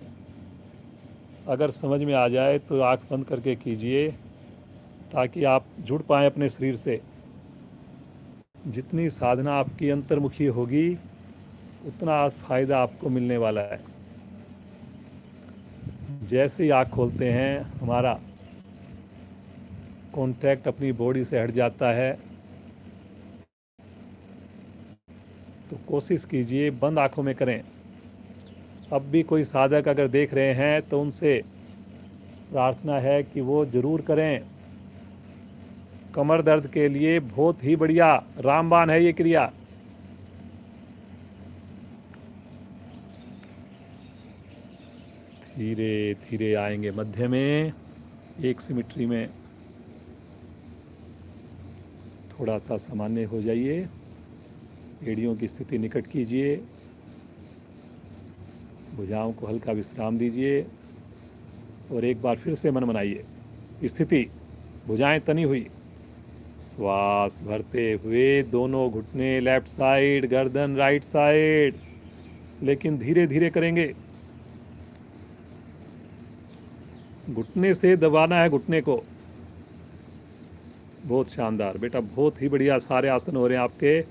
A: अगर समझ में आ जाए तो आंख बंद करके कीजिए, ताकि आप जुड़ पाएँ अपने शरीर से। जितनी साधना आपकी अंतर्मुखी होगी, उतना फायदा आपको मिलने वाला है। जैसे ही आँख खोलते हैं, हमारा कांटेक्ट अपनी बॉडी से हट जाता है। तो कोशिश कीजिए बंद आंखों में करें। अब भी कोई साधक अगर देख रहे हैं तो उनसे प्रार्थना है कि वो जरूर करें। कमर दर्द के लिए बहुत ही बढ़िया रामबाण है ये क्रिया। धीरे धीरे आएंगे मध्य में, एक सिमेट्री में। थोड़ा सा सामान्य हो जाइए, एड़ियों की स्थिति निकट कीजिए, भुजाओं को हल्का विश्राम दीजिए और एक बार फिर से मन बनाइए। स्थिति, भुजाएं तनी हुई, श्वास भरते हुए दोनों घुटने लेफ्ट साइड, गर्दन राइट साइड, लेकिन धीरे धीरे करेंगे। घुटने से दबाना है घुटने को। बहुत शानदार बेटा, बहुत ही बढ़िया सारे आसन हो रहे हैं आपके।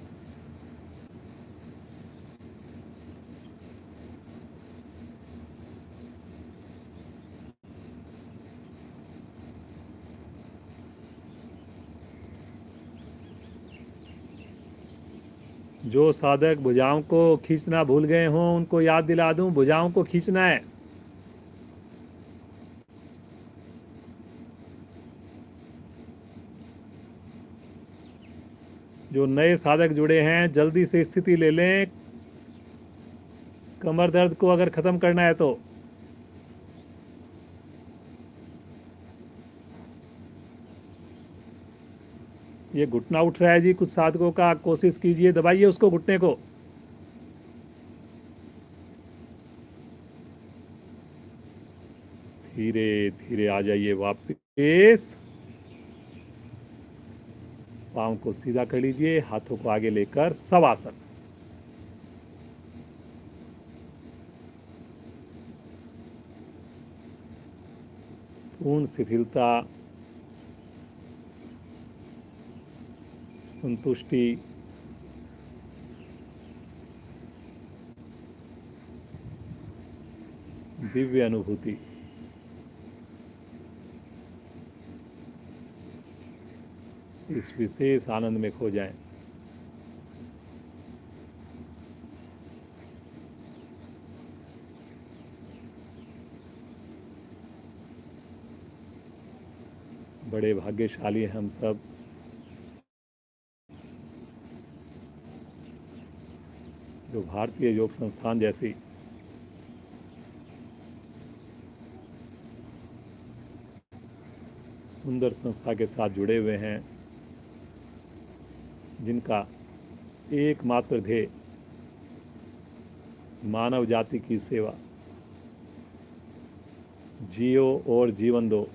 A: जो साधक भुजाओं को खींचना भूल गए हों, उनको याद दिला दूं, भुजाओं को खींचना है। जो नए साधक जुड़े हैं, जल्दी से स्थिति ले लें। कमर दर्द को अगर खत्म करना है तो ये घुटना उठ रहा है जी कुछ साधकों का, कोशिश कीजिए दबाइए उसको, घुटने को। धीरे धीरे आ जाइए वापस। पाँव को सीधा कर लीजिए, हाथों को आगे लेकर शवासन। पूर्ण शिथिलता, संतुष्टि, दिव्य अनुभूति। इस विशेष आनंद में खो जाएं। बड़े भाग्यशाली हैं हम सब, जो भारतीय योग संस्थान जैसी सुंदर संस्था के साथ जुड़े हुए हैं, जिनका एकमात्र ध्येय मानव जाति की सेवा, जियो और जीवन दो।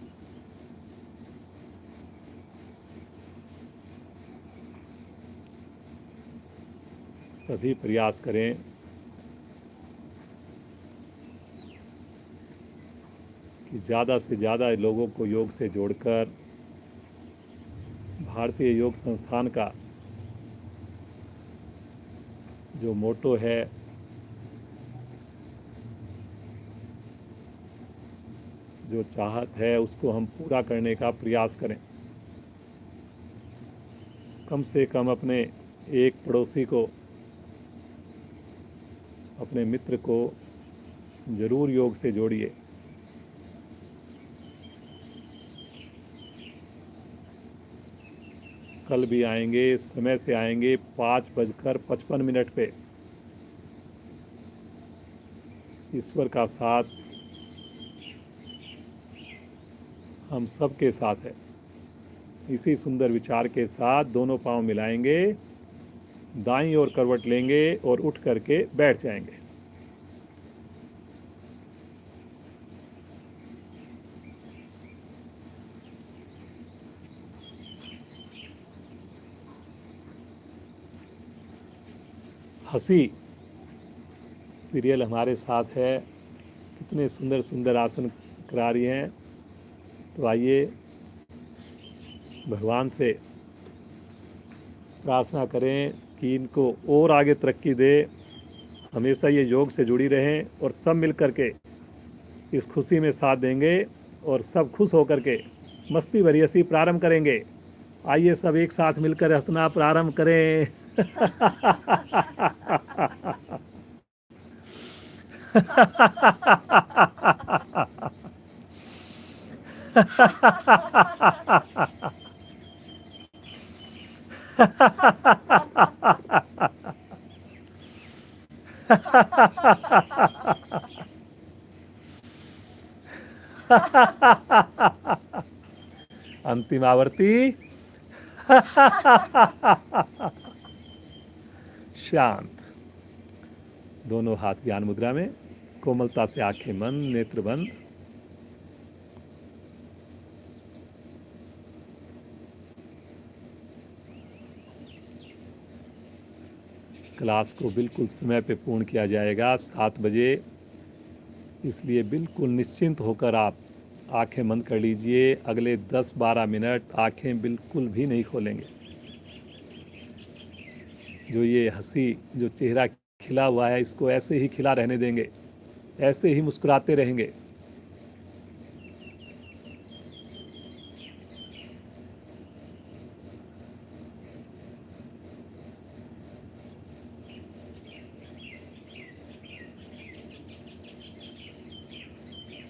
A: सभी प्रयास करें कि ज़्यादा से ज़्यादा लोगों को योग से जोड़कर भारतीय योग संस्थान का जो मोटो है, जो चाहत है, उसको हम पूरा करने का प्रयास करें। कम से कम अपने एक पड़ोसी को, अपने मित्र को जरूर योग से जोड़िए। कल भी आएंगे, समय से आएंगे 5:55 पे। ईश्वर का साथ हम सब के साथ है। इसी सुंदर विचार के साथ दोनों पांव मिलाएंगे, दाईं ओर करवट लेंगे और उठ करके बैठ जाएंगे। हंसी प्रियल हमारे साथ है, कितने सुंदर सुंदर आसन करा रही हैं। तो आइए भगवान से प्रार्थना करें कि इनको और आगे तरक्की दे, हमेशा ये योग से जुड़ी रहें और सब मिल कर के इस खुशी में साथ देंगे और सब खुश होकर के मस्ती भरी हंसी प्रारंभ करेंगे। आइए सब एक साथ मिलकर हंसना प्रारंभ करें। अंतिम आवर्ती। शांत। दोनों हाथ ज्ञान मुद्रा में, कोमलता से आंखें बंद, नेत्र बंद। क्लास को बिल्कुल समय पे पूर्ण किया जाएगा 7 बजे, इसलिए बिल्कुल निश्चिंत होकर आप आंखें बंद कर लीजिए। अगले 10-12 मिनट आंखें बिल्कुल भी नहीं खोलेंगे। जो ये हंसी, जो चेहरा खिला हुआ है, इसको ऐसे ही खिला रहने देंगे, ऐसे ही मुस्कुराते रहेंगे।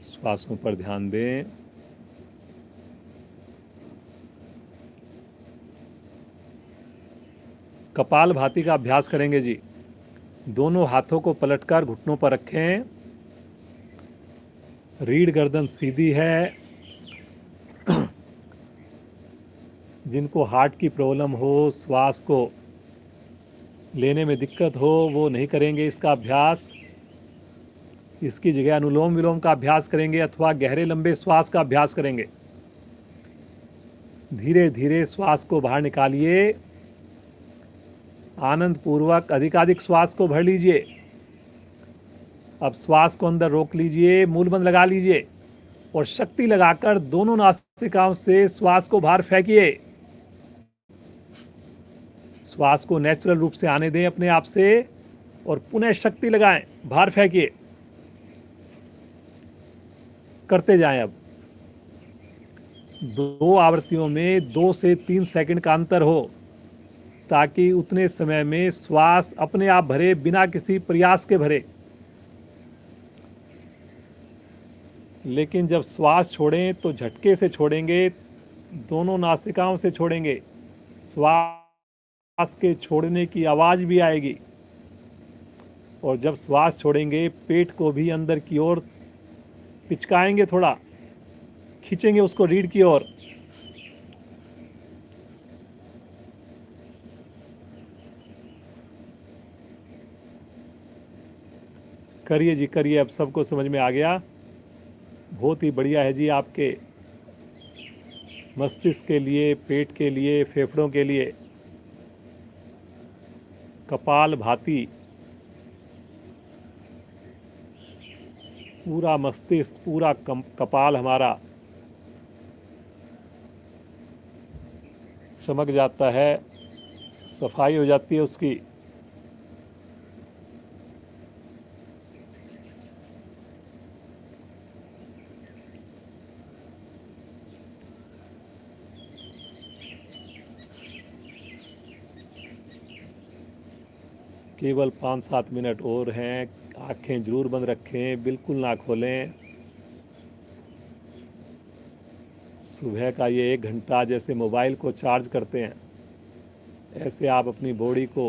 A: श्वासों पर ध्यान दें। कपाल भाती का अभ्यास करेंगे जी। दोनों हाथों को पलटकर घुटनों पर रखें। रीढ़ गर्दन सीधी है। जिनको हार्ट की प्रॉब्लम हो, श्वास को लेने में दिक्कत हो, वो नहीं करेंगे इसका अभ्यास। इसकी जगह अनुलोम विलोम का अभ्यास करेंगे अथवा गहरे लंबे श्वास का अभ्यास करेंगे। धीरे धीरे श्वास को बाहर निकालिए। आनंद पूर्वक अधिकाधिक श्वास को भर लीजिए। अब श्वास को अंदर रोक लीजिए, मूल बंद लगा लीजिए और शक्ति लगाकर दोनों नासिकाओं से श्वास को बाहर फेंकिए। श्वास को नेचुरल रूप से आने दें अपने आप से और पुनः शक्ति लगाएं, बाहर फेंकिए। करते जाएं। अब 2 आवृत्तियों में 2 से 3 सेकंड का अंतर हो, ताकि उतने समय में श्वास अपने आप भरे, बिना किसी प्रयास के भरे। लेकिन जब श्वास छोड़ें तो झटके से छोड़ेंगे, दोनों नासिकाओं से छोड़ेंगे। श्वास के छोड़ने की आवाज भी आएगी। और जब श्वास छोड़ेंगे, पेट को भी अंदर की ओर पिचकाएंगे, थोड़ा खींचेंगे उसको रीढ़ की ओर। करिए जी करिए, अब सबको समझ में आ गया। बहुत ही बढ़िया है जी, आपके मस्तिष्क के लिए, पेट के लिए, फेफड़ों के लिए। कपाल भाती, पूरा मस्तिष्क, पूरा कपाल हमारा चमक जाता है, सफाई हो जाती है उसकी। केवल 5-7 मिनट और हैं। आंखें जरूर बंद रखें, बिल्कुल ना खोलें। सुबह का ये 1 घंटा जैसे मोबाइल को चार्ज करते हैं, ऐसे आप अपनी बॉडी को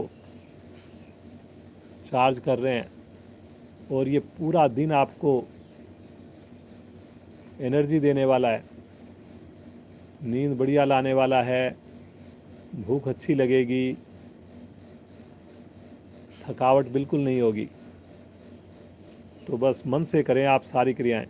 A: चार्ज कर रहे हैं। और ये पूरा दिन आपको एनर्जी देने वाला है, नींद बढ़िया लाने वाला है, भूख अच्छी लगेगी, थकावट बिल्कुल नहीं होगी। तो बस मन से करें आप सारी क्रियाएं।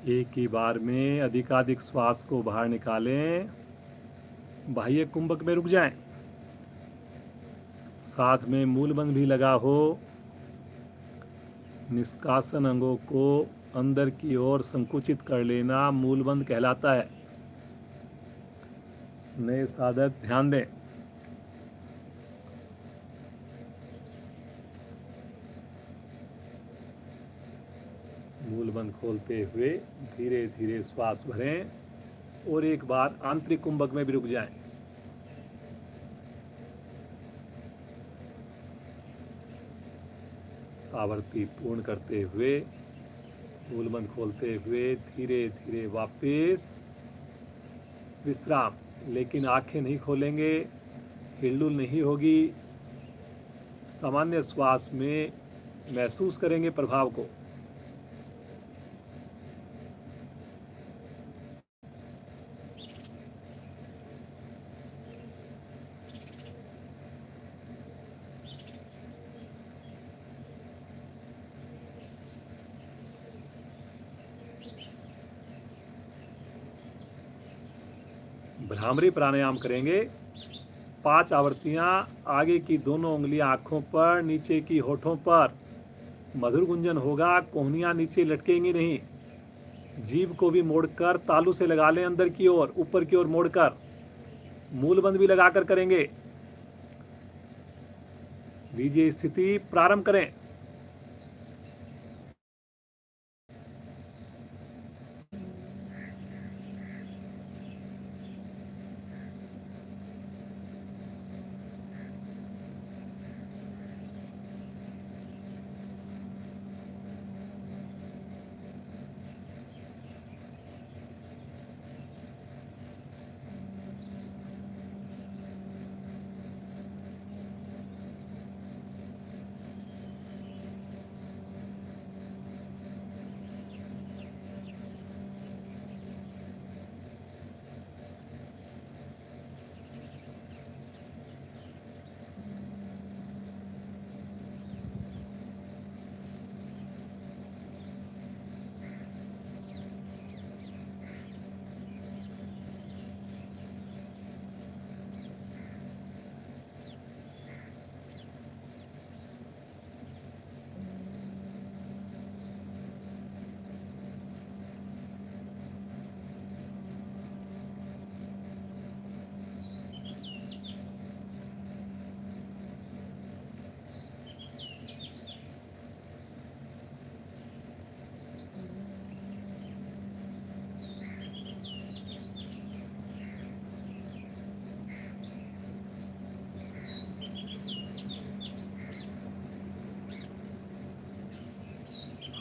A: एक ही बार में अधिकाधिक श्वास को बाहर निकालें, बाह्य कुंभक में रुक जाएं, साथ में मूलबंध भी लगा हो। निष्कासन अंगों को अंदर की ओर संकुचित कर लेना मूलबंध कहलाता है। नए साधक ध्यान दें। मूलबंध खोलते हुए धीरे धीरे श्वास भरें और एक बार आंतरिक कुंभक में भी रुक जाएं। आवृत्ति पूर्ण करते हुए मूलबंध खोलते हुए धीरे धीरे वापस विश्राम। लेकिन आंखें नहीं खोलेंगे, हिलडुल नहीं होगी, सामान्य श्वास में महसूस करेंगे प्रभाव को। भ्रामरी प्राणायाम करेंगे। 5 आवृत्तियां। आगे की दोनों उंगलियां आंखों पर, नीचे की होठों पर। मधुर गुंजन होगा, कोहनियां नीचे लटकेंगी नहीं। जीभ को भी मोड़कर तालू से लगा लें अंदर की ओर, ऊपर की ओर मोड़कर। मूलबंध भी लगाकर करेंगे। लीजिए स्थिति, प्रारंभ करें।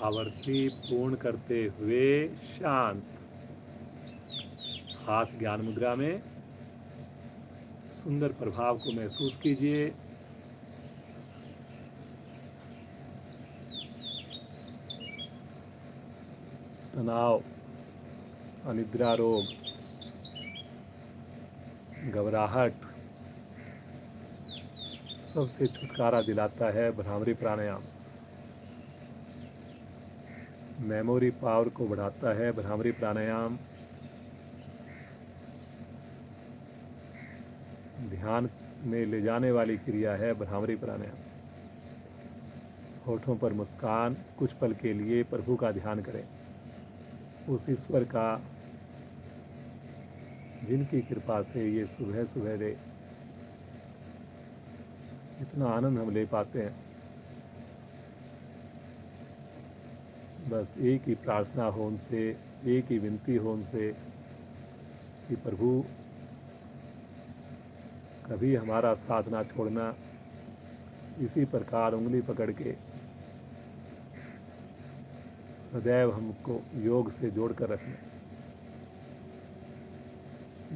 A: आवर्ती पूर्ण करते हुए शांत। हाथ ज्ञान मुद्रा में, सुंदर प्रभाव को महसूस कीजिए। तनाव, अनिद्रा रोग, घबराहट सबसे छुटकारा दिलाता है भ्रामरी प्राणायाम। मेमोरी पावर को बढ़ाता है भ्रामरी प्राणायाम। ध्यान में ले जाने वाली क्रिया है भ्रामरी प्राणायाम। होठों पर मुस्कान, कुछ पल के लिए प्रभु का ध्यान करें, उस ईश्वर का जिनकी कृपा से ये सुबह सुबह इतना आनंद हम ले पाते हैं। बस एक ही प्रार्थना हो उनसे, एक ही विनती हो उनसे कि प्रभु कभी हमारा साथ ना छोड़ना। इसी प्रकार उंगली पकड़ के सदैव हमको योग से जोड़ कर रखना,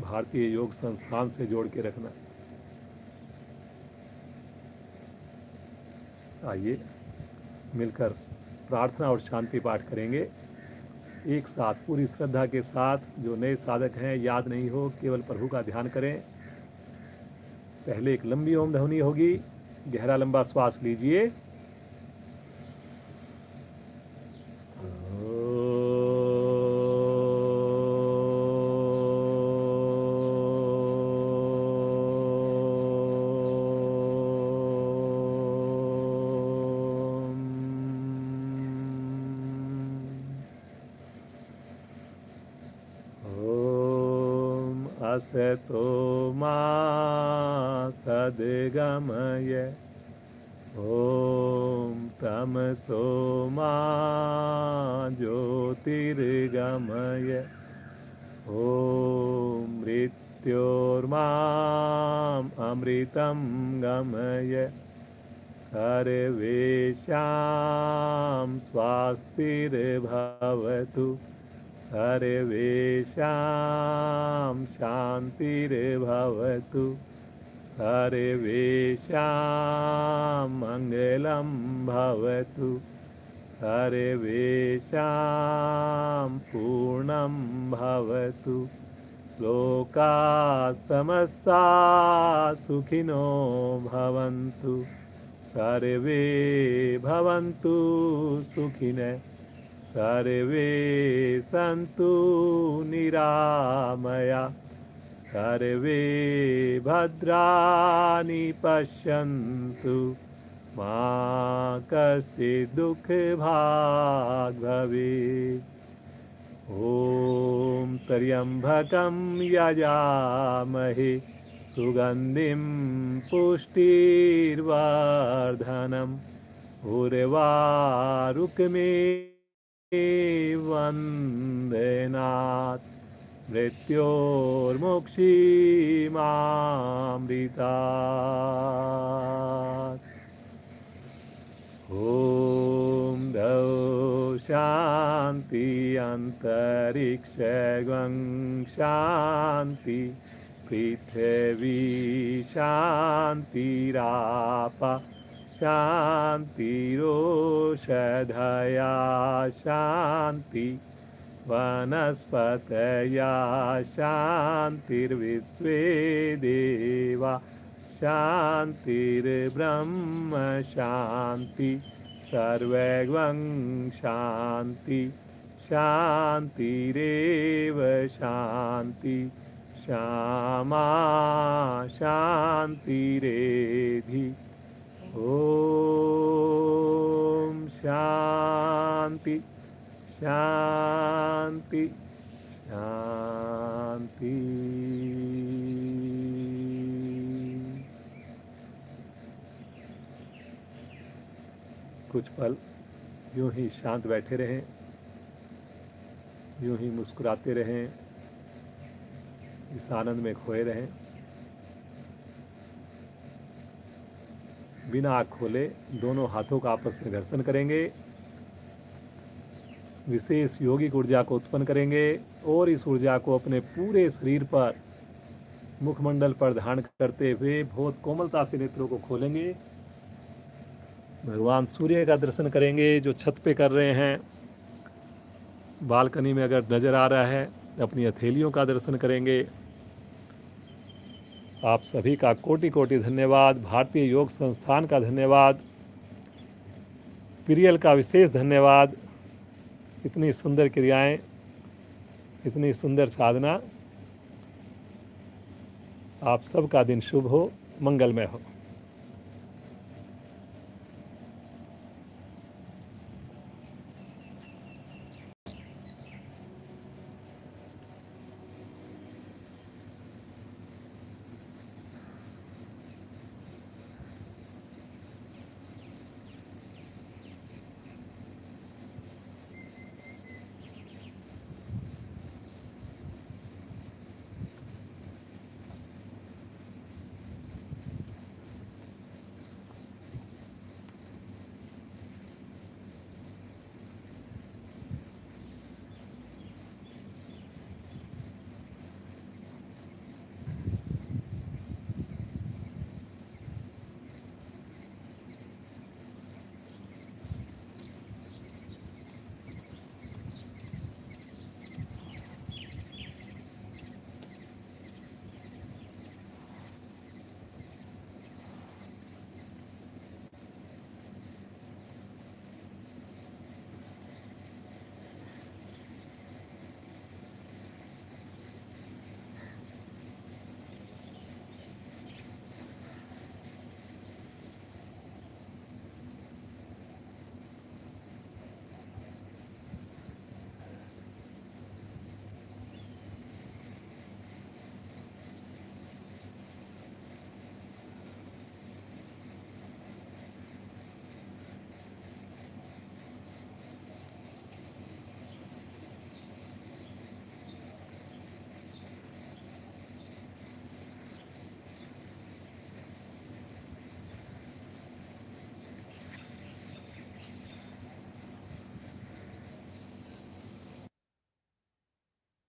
A: भारतीय योग संस्थान से जोड़ के रखना। आइए मिलकर प्रार्थना और शांति पाठ करेंगे एक साथ, पूरी श्रद्धा के साथ। जो नए साधक हैं, याद नहीं हो, केवल प्रभु का ध्यान करें। पहले एक लंबी ओम ध्वनि होगी, गहरा लंबा श्वास लीजिए। असतो मा सद्गमय, ॐ तमसो मा ज्योतिर्गमय, ॐ मृत्योर्माम् अमृतं गमय, सर्वेषां स्वास्तिर्भवतु, सर्वेषां शान्तिर्भवतु, सर्वेषां मङ्गलं भवतु, सर्वेषां पूर्णं भवतु, लोकाः समस्ताः सुखिनो भवन्तु, सर्वे भवन्तु सुखिनः, सर्वे सन्तु निरामया, सर्वे भद्राणि पश्यन्तु, मा कश्चित् दुःखभाग् भवेत्। ॐ त्र्यम्बकं यजामहे सुगन्धिं पुष्टिर्वर्धनम्, उर्वारुकमेवन्देनात्, मृत्योर्मुक्षीमामृतात्। ॐ द्यौ शान्ति अन्तरिक्षं शान्ति, पृथिवी शान्तिराप शान्तिरोषधया शान्ति, वनस्पतयः शान्तिर्विश्वे देवा शान्तिर्ब्रह्म शान्ति, सर्वैर्वं शान्ति, शान्तिरेव शान्ति, श्यामा शान्तिरेधि। ॐ शान्ति शान्ति शान्ति। कुछ पल यूं ही शांत बैठे रहें, यूं ही मुस्कुराते रहें, इस आनंद में खोए रहें। बिना आँख खोले दोनों हाथों का आपस में घर्षण करेंगे। विशेष योगिक ऊर्जा को उत्पन्न करेंगे और इस ऊर्जा को अपने पूरे शरीर पर, मुखमंडल पर धारण करते हुए बहुत कोमलता से नेत्रों को खोलेंगे। भगवान सूर्य का दर्शन करेंगे जो छत पे कर रहे हैं। बालकनी में अगर नज़र आ रहा है अपनी हथेलियों का दर्शन करेंगे। आप सभी का कोटि कोटि धन्यवाद। भारतीय योग संस्थान का धन्यवाद। प्रियल का विशेष धन्यवाद। इतनी सुंदर क्रियाएं, इतनी सुंदर साधना। आप सबका दिन शुभ हो, मंगलमय हो।